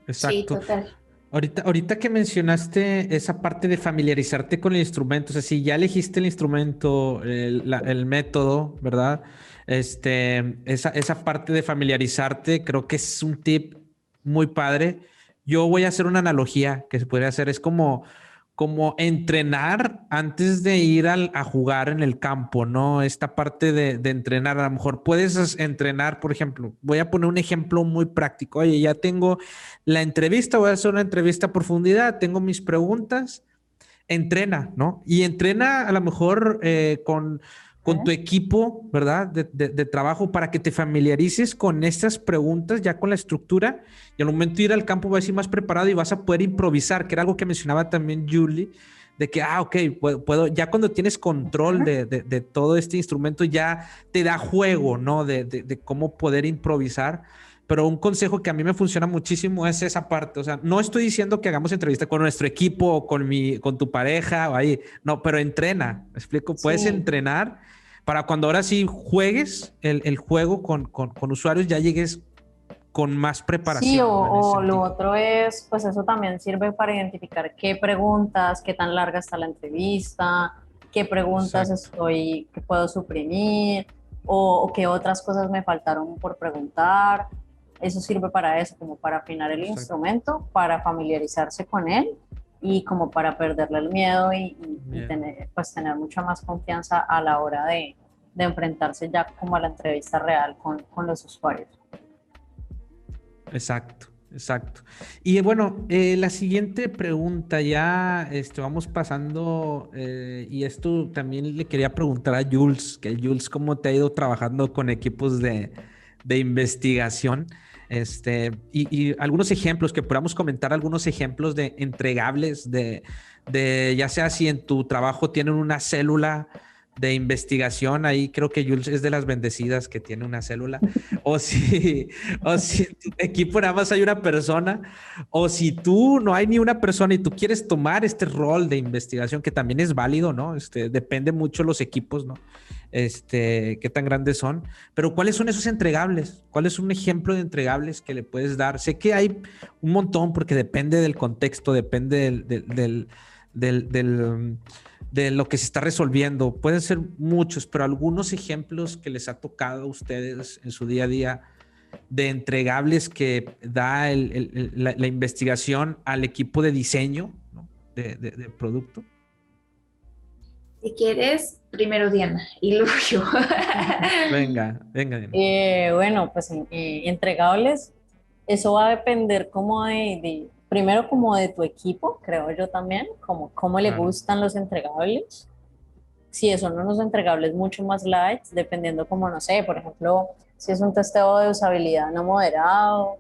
Sí, exacto. total. Ahorita que mencionaste esa parte de familiarizarte con el instrumento, o sea, si ya elegiste el instrumento, el método, ¿verdad? Esa parte de familiarizarte creo que es un tip muy padre. Yo voy a hacer una analogía que se podría hacer, es como entrenar antes de ir a jugar en el campo, ¿no? Esta parte de entrenar, a lo mejor puedes entrenar, por ejemplo, voy a poner un ejemplo muy práctico. Oye, ya tengo la entrevista, voy a hacer una entrevista a profundidad, tengo mis preguntas, entrena, ¿no? Y entrena a lo mejor con tu ¿Eh? equipo, ¿verdad? De trabajo para que te familiarices con estas preguntas, ya con la estructura, y al momento de ir al campo vas a ir más preparado y vas a poder improvisar, que era algo que mencionaba también Julie, de que, ok, ya cuando tienes control Ujú. de todo este instrumento, ya te da juego, ¿no? De cómo poder improvisar. Pero un consejo que a mí me funciona muchísimo es esa parte. O sea, no estoy diciendo que hagamos entrevista con nuestro equipo o con tu pareja o ahí. No, pero entrena. ¿Me explico? Puedes Sí. entrenar para cuando ahora sí juegues el juego con usuarios, ya llegues con más Sí, preparación, ¿no? En ese o lo sentido. otro es, pues eso también sirve para identificar qué preguntas, qué tan larga está la entrevista, qué preguntas Exacto, estoy, que puedo suprimir, o qué otras cosas me faltaron por preguntar. Eso sirve para eso, como para afinar el exacto. instrumento, para familiarizarse con él y como para perderle el miedo y Bien. tener, pues tener mucha más confianza a la hora de enfrentarse ya como a la entrevista real con los usuarios. Exacto, exacto. Y bueno, la siguiente pregunta ya vamos pasando, y esto también le quería preguntar a Jules, que Jules, ¿cómo te ha ido trabajando con equipos de investigación? Y algunos ejemplos, que podamos comentar algunos ejemplos de entregables, de ya sea si en tu trabajo tienen una célula de investigación, ahí creo que Jules es de las bendecidas que tiene una célula, o si o si en tu equipo nada más hay una persona, o si tú no hay ni una persona y tú quieres tomar este rol de investigación, que también es válido, ¿no? Depende mucho los equipos, ¿no? Qué tan grandes son. Pero ¿cuáles son esos entregables? ¿Cuál es un ejemplo de entregables que le puedes dar? Sé que hay un montón porque depende del contexto, depende del, del, de lo que se está resolviendo. Pueden ser muchos, pero algunos ejemplos que les ha tocado a ustedes en su día a día de entregables que da la investigación al equipo de diseño, ¿no? De producto. Si quieres, primero Diana y luego yo. Venga, venga, Diana. Bueno, pues entregables, eso va a depender como primero como de tu equipo, creo yo también, como cómo le Claro. gustan los entregables. Si son unos entregables mucho más light, dependiendo como, no sé, por ejemplo, si es un testeo de usabilidad no moderado,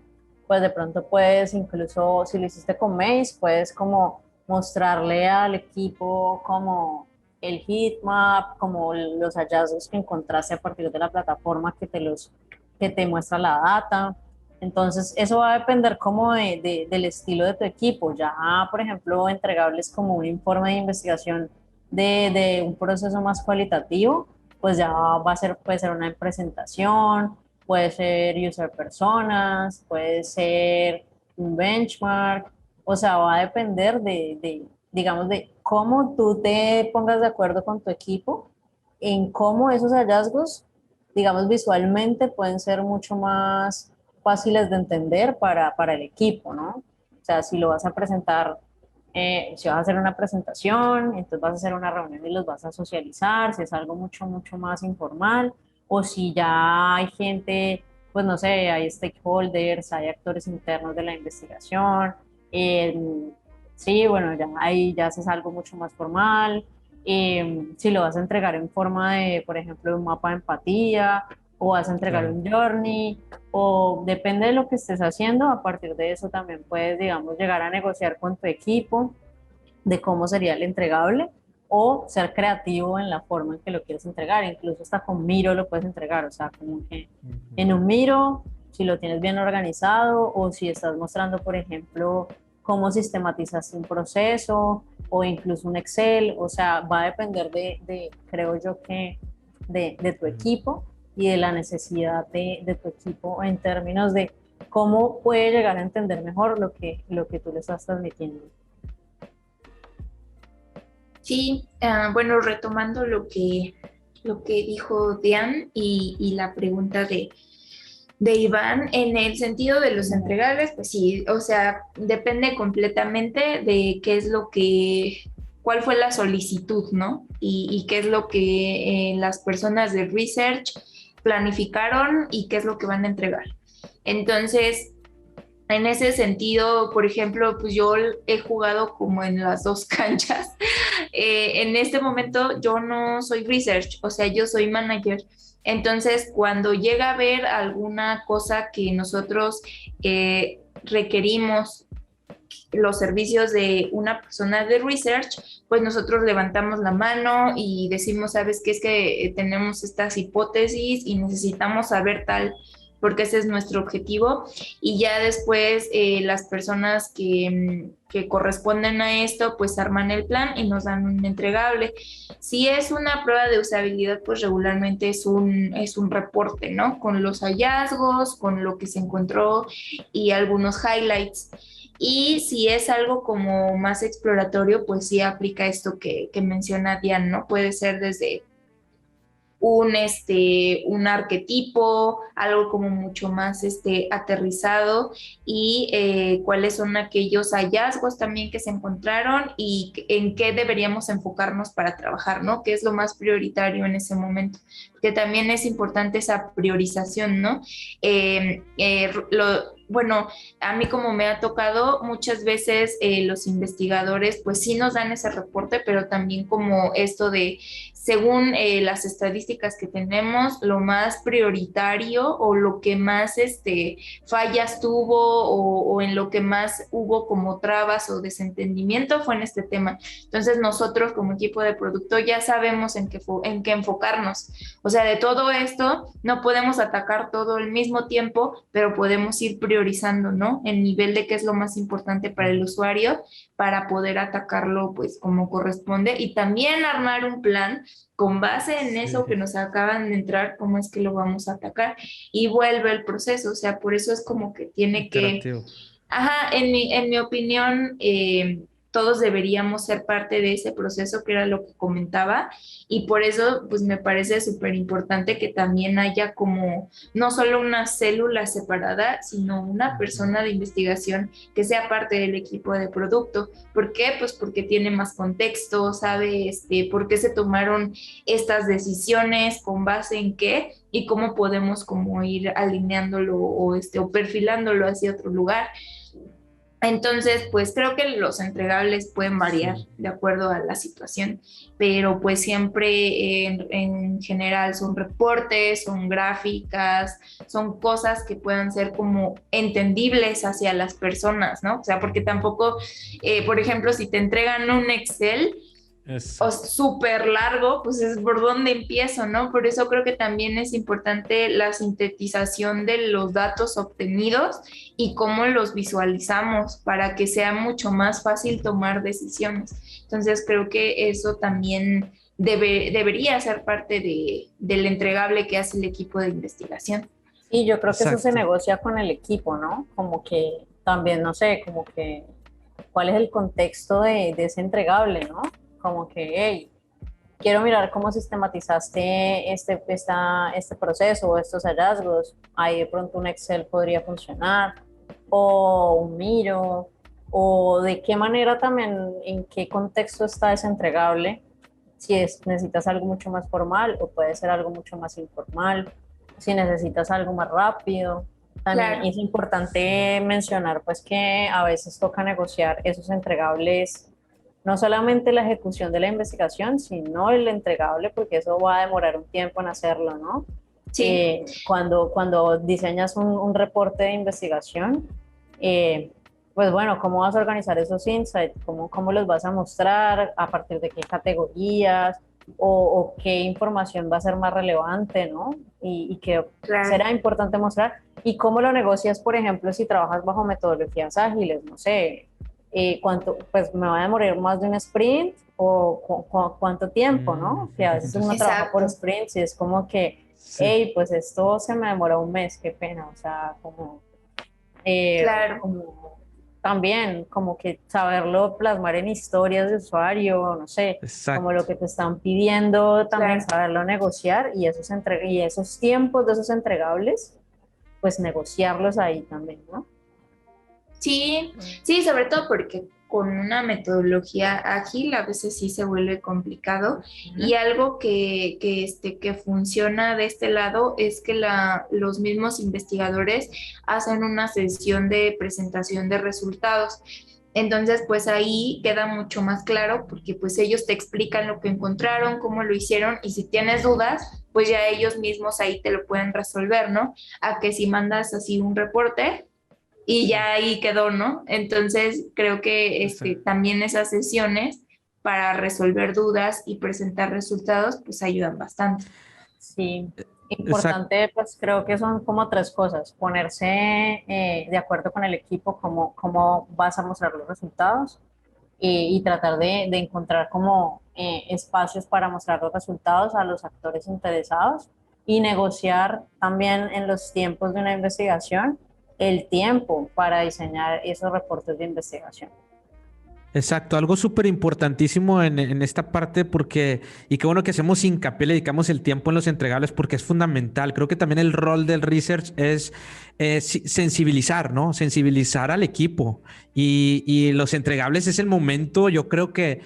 pues de pronto puedes incluso, si lo hiciste con Maze, puedes como mostrarle al equipo como el heatmap, como los hallazgos que encontraste a partir de la plataforma que te muestra la data. Entonces, eso va a depender como del estilo de tu equipo. Ya, por ejemplo, entregables como un informe de investigación de un proceso más cualitativo, pues ya va a ser, puede ser una presentación, puede ser user personas, puede ser un benchmark, o sea, va a depender digamos, de cómo tú te pongas de acuerdo con tu equipo, en cómo esos hallazgos, digamos, visualmente pueden ser mucho más fáciles de entender para el equipo, ¿no? O sea, si lo vas a presentar, si vas a hacer una presentación, entonces vas a hacer una reunión y los vas a socializar, si es algo mucho, mucho más informal, o si ya hay gente, pues no sé, hay stakeholders, hay actores internos de la investigación, eh, sí, bueno, ya ahí ya haces algo mucho más formal, si lo vas a entregar en forma de, por ejemplo, un mapa de empatía, o vas a entregar Claro. un journey, o depende de lo que estés haciendo, a partir de eso también puedes, digamos, llegar a negociar con tu equipo de cómo sería el entregable o ser creativo en la forma en que lo quieres entregar. Incluso hasta con Miro lo puedes entregar, o sea, como que Ujú. en un Miro, si lo tienes bien organizado o si estás mostrando, por ejemplo, cómo sistematizaste un proceso o incluso un Excel, o sea, va a depender creo yo que, de tu Ujú. equipo y de la necesidad de tu equipo en términos de cómo puede llegar a entender mejor lo que tú le estás transmitiendo. Sí, bueno, retomando lo que dijo Diane y la pregunta de Iván, en el sentido de los entregables, pues sí, o sea, depende completamente de qué es lo que, cuál fue la solicitud, ¿no? Y qué es lo que las personas de research planificaron y qué es lo que van a entregar. Entonces, en ese sentido, por ejemplo, pues yo he jugado como en las dos canchas. En este momento yo no soy research, o sea, yo soy manager. Entonces, cuando llega a haber alguna cosa que nosotros requerimos los servicios de una persona de research, pues nosotros levantamos la mano y decimos, ¿sabes qué? Es que tenemos estas hipótesis y necesitamos saber tal, porque ese es nuestro objetivo. Y ya después las personas que corresponden a esto, pues arman el plan y nos dan un entregable. Si es una prueba de usabilidad, pues regularmente es un reporte, ¿no? Con los hallazgos, con lo que se encontró y algunos highlights. Y si es algo como más exploratorio, pues sí aplica esto que menciona Diane, ¿no? Puede ser desde un arquetipo, algo como mucho más aterrizado y cuáles son aquellos hallazgos también que se encontraron y en qué deberíamos enfocarnos para trabajar, ¿no? ¿Qué es lo más prioritario en ese momento? Que también es importante esa priorización, ¿no? Bueno, a mí como me ha tocado, muchas veces los investigadores pues sí nos dan ese reporte, pero también como esto de según las estadísticas que tenemos, lo más prioritario o lo que más fallas tuvo o en lo que más hubo como trabas o desentendimiento fue en este tema. Entonces nosotros como equipo de producto ya sabemos en qué enfocarnos. O sea, de todo esto no podemos atacar todo al mismo tiempo, pero podemos ir priorizando, ¿no? El nivel de qué es lo más importante para el usuario para poder atacarlo pues como corresponde y también armar un plan con base en eso que Sí, nos acaban de entrar, cómo es que lo vamos a atacar y vuelve el proceso, o sea, por eso es como que tiene que, interactivo. ajá, en mi opinión, todos deberíamos ser parte de ese proceso que era lo que comentaba y por eso pues me parece súper importante que también haya como no solo una célula separada, sino una Ujú. persona de investigación que sea parte del equipo de producto. ¿Por qué? Pues porque tiene más contexto, sabe por qué se tomaron estas decisiones, con base en qué y cómo podemos como ir alineándolo o perfilándolo hacia otro lugar. Entonces, pues creo que los entregables pueden variar Sí. de acuerdo a la situación, pero pues siempre en general son reportes, son gráficas, son cosas que puedan ser como entendibles hacia las personas, ¿no? O sea, porque tampoco, por ejemplo, si te entregan un Excel, o Exacto. súper largo, pues es por dónde empiezo, ¿no? Por eso creo que también es importante la sintetización de los datos obtenidos y cómo los visualizamos para que sea mucho más fácil tomar decisiones. Entonces creo que eso también debería ser parte del entregable que hace el equipo de investigación. Y yo creo que eso se Exacto. negocia con el equipo, ¿no? Como que también, no sé, como que cuál es el contexto de ese entregable, ¿no? Como que, hey, quiero mirar cómo sistematizaste este proceso o estos hallazgos. Ahí de pronto un Excel podría funcionar, o un Miro, o de qué manera también, en qué contexto está ese entregable. Si necesitas algo mucho más formal o puede ser algo mucho más informal, si necesitas algo más rápido. También Claro, es importante mencionar pues que a veces toca negociar esos entregables, no solamente la ejecución de la investigación, sino el entregable, porque eso va a demorar un tiempo en hacerlo, ¿no? sí, Cuando diseñas un reporte de investigación, pues bueno, ¿cómo vas a organizar esos insights? ¿Cómo los vas a mostrar? ¿A partir de qué categorías? O qué información va a ser más relevante, ¿no? Y qué claro. será importante mostrar. ¿Y cómo lo negocias, por ejemplo, si trabajas bajo metodologías ágiles? No sé, cuánto, pues me va a demorar más de un sprint o cuánto tiempo, ¿no? Que a veces uno trabaja por Exacto. sprints y es como que, Sí. hey, pues esto se me demora un mes, qué pena, o sea, como Claro, como también como que saberlo plasmar en historias de usuario, no sé, como lo Exacto. que te están pidiendo, también claro. saberlo negociar y y esos tiempos de esos entregables, pues negociarlos ahí también, ¿no? Sí, sí, sobre todo porque con una metodología ágil a veces sí se vuelve complicado y Ujú. algo que funciona de este lado es que los mismos investigadores hacen una sesión de presentación de resultados. Entonces, pues ahí queda mucho más claro porque pues ellos te explican lo que encontraron, cómo lo hicieron y si tienes dudas, pues ya ellos mismos ahí te lo pueden resolver, ¿no? A que si mandas así un reporte y ya ahí quedó, ¿no? Entonces, creo que también esas sesiones para resolver dudas y presentar resultados, pues ayudan bastante. Sí, Exacto. importante, pues creo que son como tres cosas. Ponerse de acuerdo con el equipo, cómo vas a mostrar los resultados y tratar de encontrar como espacios para mostrar los resultados a los actores interesados y negociar también en los tiempos de una investigación el tiempo para diseñar esos reportes de investigación. Exacto, algo súper importantísimo en esta parte porque, y qué bueno que hacemos hincapié, le dedicamos el tiempo en los entregables porque es fundamental. Creo que también el rol del research es sensibilizar, ¿no? Sensibilizar al equipo y los entregables es el momento, yo creo que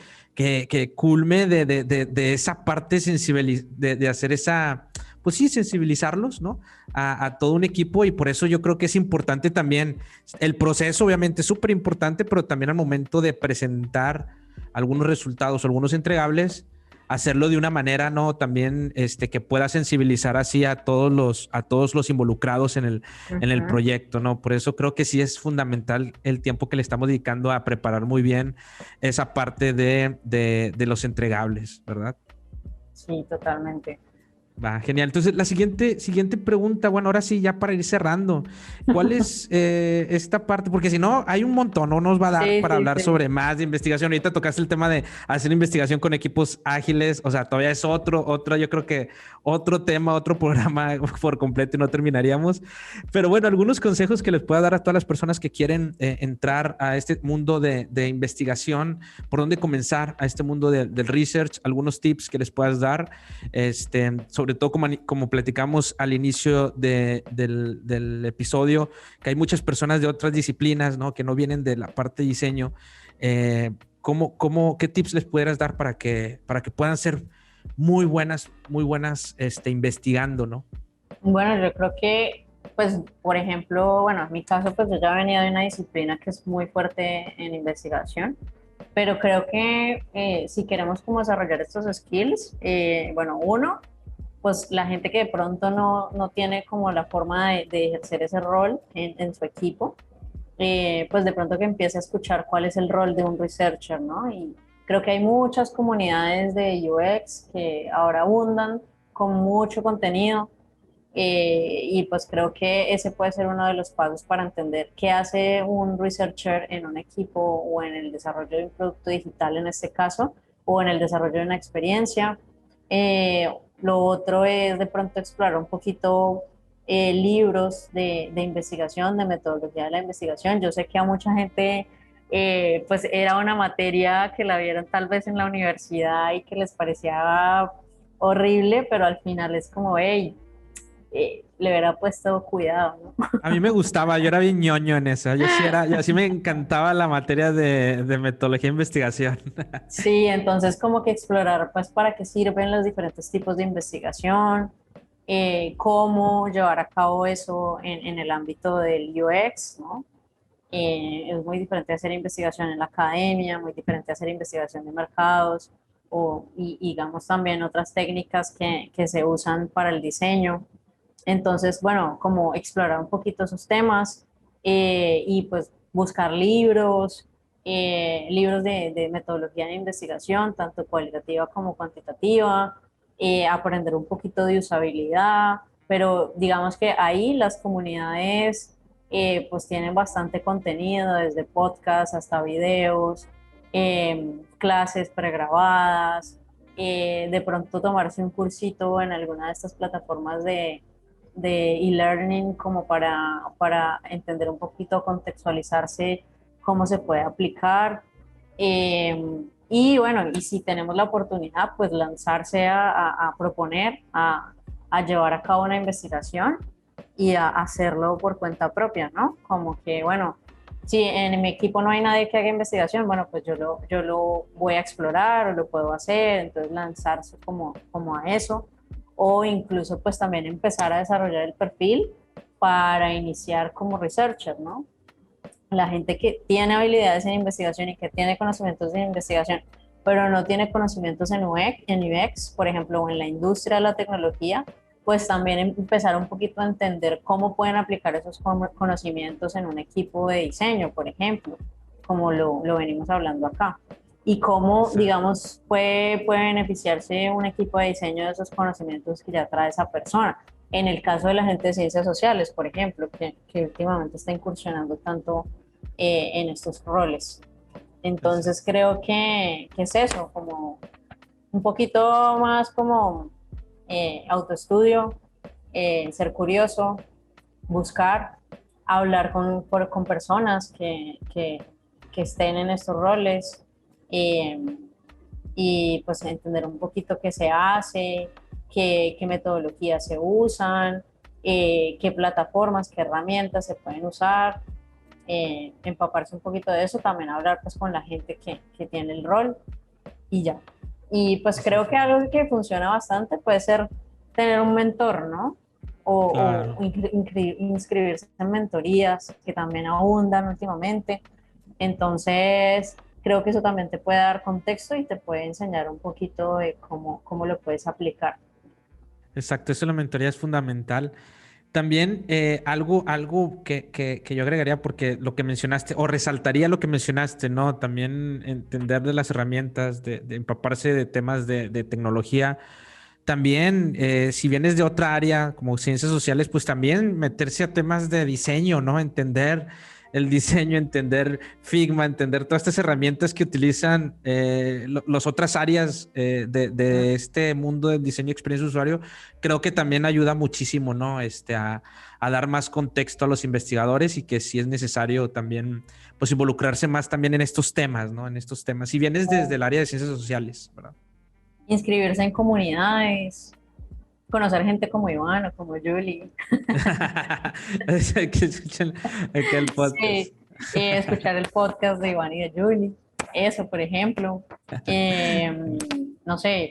culme de esa parte de hacer esa, pues sí, sensibilizarlos, ¿no? A todo un equipo y por eso yo creo que es importante también el proceso, obviamente, es súper importante, pero también al momento de presentar algunos resultados o algunos entregables, hacerlo de una manera, ¿no? También que pueda sensibilizar así a todos los involucrados en el Ujú. proyecto, ¿no? Por eso creo que sí es fundamental el tiempo que le estamos dedicando a preparar muy bien esa parte de los entregables, ¿verdad? Sí, totalmente. Va, genial. Entonces, la siguiente pregunta, bueno, ahora sí, ya para ir cerrando, ¿cuál es esta parte? Porque si no, hay un montón, no nos va a dar Sí, para sí, hablar sí. sobre más de investigación. Ahorita tocaste el tema de hacer investigación con equipos ágiles, o sea, todavía es yo creo que otro tema, otro programa por completo y no terminaríamos. Pero bueno, algunos consejos que les pueda dar a todas las personas que quieren entrar a este mundo de investigación, por dónde comenzar a este mundo del research, algunos tips que les puedas dar sobre todo como platicamos al inicio del episodio, que hay muchas personas de otras disciplinas, ¿no? Que no vienen de la parte de diseño. ¿Qué tips les pudieras dar para que puedan ser muy buenas investigando, ¿no? Bueno, yo creo que, pues, por ejemplo, bueno, en mi caso, pues yo ya venía de una disciplina que es muy fuerte en investigación, pero creo que si queremos como desarrollar estos skills, bueno, uno, pues la gente que de pronto no tiene como la forma de ejercer ese rol en su equipo, pues de pronto que empiece a escuchar cuál es el rol de un researcher, ¿no? Y creo que hay muchas comunidades de UX que ahora abundan con mucho contenido y pues creo que ese puede ser uno de los pasos para entender qué hace un researcher en un equipo o en el desarrollo de un producto digital en este caso, o en el desarrollo de una experiencia. Lo otro es de pronto explorar un poquito libros de investigación, de metodología de la investigación. Yo sé que a mucha gente pues era una materia que la vieron tal vez en la universidad y que les parecía horrible, pero al final es como, hey, le hubiera puesto cuidado, ¿no? A mí me gustaba, yo era bien ñoño en eso. Yo sí me encantaba la materia de metodología de investigación. Sí, entonces como que explorar pues para qué sirven los diferentes tipos de investigación, cómo llevar a cabo eso en el ámbito del UX, ¿no? Es muy diferente hacer investigación en la academia, muy diferente hacer investigación de mercados y digamos también otras técnicas que se usan para el diseño. Entonces, bueno, como explorar un poquito esos temas y pues buscar libros, libros de metodología de investigación, tanto cualitativa como cuantitativa, aprender un poquito de usabilidad, pero digamos que ahí las comunidades pues tienen bastante contenido, desde podcasts hasta videos, clases pregrabadas, de pronto tomarse un cursito en alguna de estas plataformas de e-learning como para entender un poquito, contextualizarse cómo se puede aplicar. Y bueno, y si tenemos la oportunidad, pues lanzarse a proponer, a llevar a cabo una investigación y a hacerlo por cuenta propia, ¿no? Como que, bueno, si en mi equipo no hay nadie que haga investigación, bueno, pues yo lo voy a explorar o lo puedo hacer, entonces lanzarse como a eso, o incluso pues también empezar a desarrollar el perfil para iniciar como researcher, ¿no? La gente que tiene habilidades en investigación y que tiene conocimientos de investigación, pero no tiene conocimientos en UX, por ejemplo, o en la industria de la tecnología, pues también empezar un poquito a entender cómo pueden aplicar esos conocimientos en un equipo de diseño, por ejemplo, como lo venimos hablando acá. Y cómo, digamos, puede beneficiarse un equipo de diseño de esos conocimientos que ya trae esa persona. En el caso de la gente de ciencias sociales, por ejemplo, que últimamente está incursionando tanto en estos roles. Entonces creo que es eso, como un poquito más como autoestudio, ser curioso, buscar, hablar con personas que estén en estos roles eh, y pues entender un poquito qué se hace, qué metodologías se usan, qué plataformas, qué herramientas se pueden usar, empaparse un poquito de eso, también hablar pues con la gente que tiene el rol y ya. Y pues creo que algo que funciona bastante puede ser tener un mentor, ¿no? Claro. O inscribirse en mentorías que también abundan últimamente. Entonces, creo que eso también te puede dar contexto y te puede enseñar un poquito de cómo lo puedes aplicar. Exacto, eso la mentoría es fundamental. También algo que yo agregaría, porque lo que mencionaste, o resaltaría lo que mencionaste, ¿no? También entender de las herramientas, de empaparse de temas de tecnología. También, si vienes de otra área como ciencias sociales, pues también meterse a temas de diseño, ¿no? Entender el diseño, entender Figma, entender todas estas herramientas que utilizan las otras áreas de este mundo del diseño y experiencia de usuario, creo que también ayuda muchísimo, ¿no? A dar más contexto a los investigadores y que si es necesario también, pues involucrarse más también en estos temas, ¿no? En estos temas. Si vienes desde el área de ciencias sociales, ¿verdad? Inscribirse en comunidades, conocer gente como Iván o como Julie. Que escuchen aquel podcast. Sí, escuchar el podcast de Iván y de Julie, eso, por ejemplo. Eh, no sé,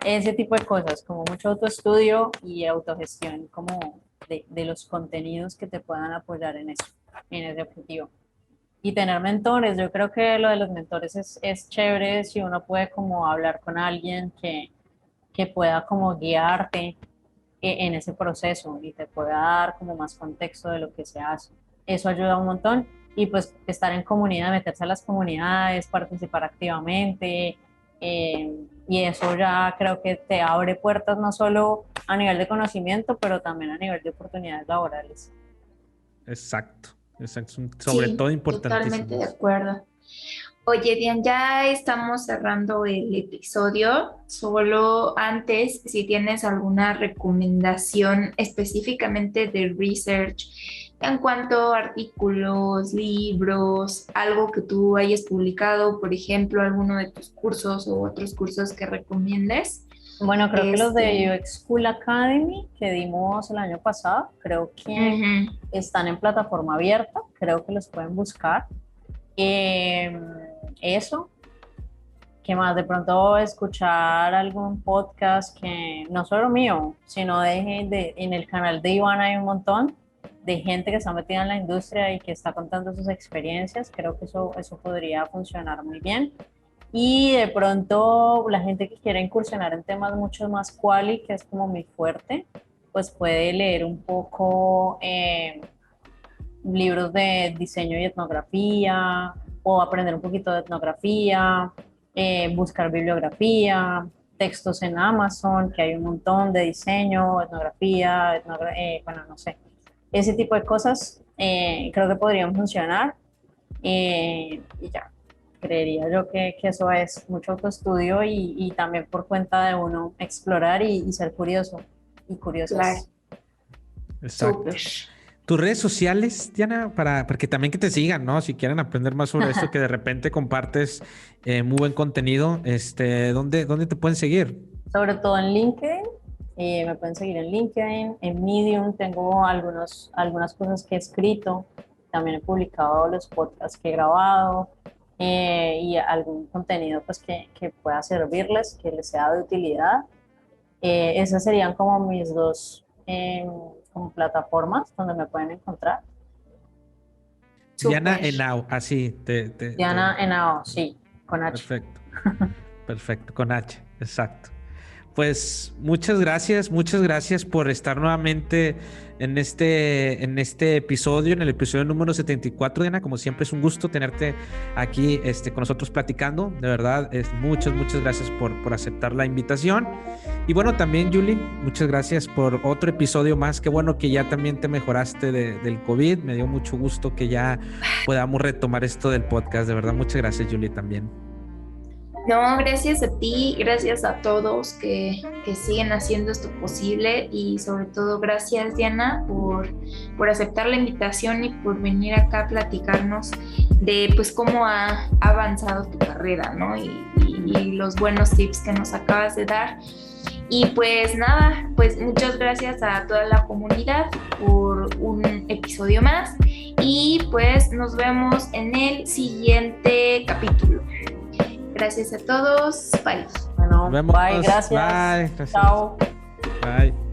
ese tipo de cosas, como mucho autoestudio y autogestión, como de los contenidos que te puedan apoyar en eso, en ese objetivo. Y tener mentores, yo creo que lo de los mentores es chévere si uno puede como hablar con alguien que pueda como guiarte en ese proceso y te pueda dar como más contexto de lo que se hace. Eso ayuda un montón y pues estar en comunidad, meterse a las comunidades, participar activamente y eso ya creo que te abre puertas no solo a nivel de conocimiento, pero también a nivel de oportunidades laborales. Exacto, exacto. Sobre Sí, todo totalmente de importantísimos. acuerdo. Oye, Diane, ya estamos cerrando el episodio. Solo antes, si tienes alguna recomendación específicamente de research en cuanto a artículos, libros, algo que tú hayas publicado, por ejemplo, alguno de tus cursos o otros cursos que recomiendes. Bueno, creo que los de Este, UX School Academy que dimos el año pasado, creo que ujú. están en plataforma abierta, creo que los pueden buscar. Eh, eso, que más de pronto escuchar algún podcast que no solo mío, sino en el canal de Iván hay un montón de gente que está metida en la industria y que está contando sus experiencias. Creo que eso podría funcionar muy bien. Y de pronto la gente que quiera incursionar en temas mucho más quali, que es como mi fuerte, pues puede leer un poco libros de diseño y etnografía o aprender un poquito de etnografía, buscar bibliografía, textos en Amazon, que hay un montón de diseño, etnografía, bueno, no sé, ese tipo de cosas creo que podrían funcionar y ya, creería yo que eso es mucho autoestudio y también por cuenta de uno explorar y ser curioso y Claro. curiosas. Exacto. Súper. Tus redes sociales, Diana, para que también que te sigan, ¿no? Si quieren aprender más sobre esto, que de repente compartes muy buen contenido, ¿dónde te pueden seguir? Sobre todo en LinkedIn, me pueden seguir en LinkedIn, en Medium tengo algunas cosas que he escrito, también he publicado los podcasts que he grabado y algún contenido pues que pueda servirles, que les sea de utilidad. Esas serían como mis dos como plataformas donde me pueden encontrar. Diana Súper. Henao, así. Diana Henao, sí, con H. Perfecto. Perfecto, con H, exacto. Pues muchas gracias por estar nuevamente en este episodio, en el episodio número 74, Diana. Como siempre es un gusto tenerte aquí con nosotros platicando. De verdad, muchas gracias por aceptar la invitación. Y bueno, también, Julie, muchas gracias por otro episodio más. Qué bueno que ya también te mejoraste del COVID. Me dio mucho gusto que ya podamos retomar esto del podcast. De verdad, muchas gracias, Julie, también. No, gracias a ti, gracias a todos que siguen haciendo esto posible y sobre todo gracias, Diana, por aceptar la invitación y por venir acá a platicarnos de pues cómo ha avanzado tu carrera, ¿no? Y los buenos tips que nos acabas de dar. Y pues nada, pues muchas gracias a toda la comunidad por un episodio más y pues nos vemos en el siguiente capítulo. Gracias a todos. Bye. Bueno, Nos vemos. bye, gracias. Bye, gracias. Chao. Bye.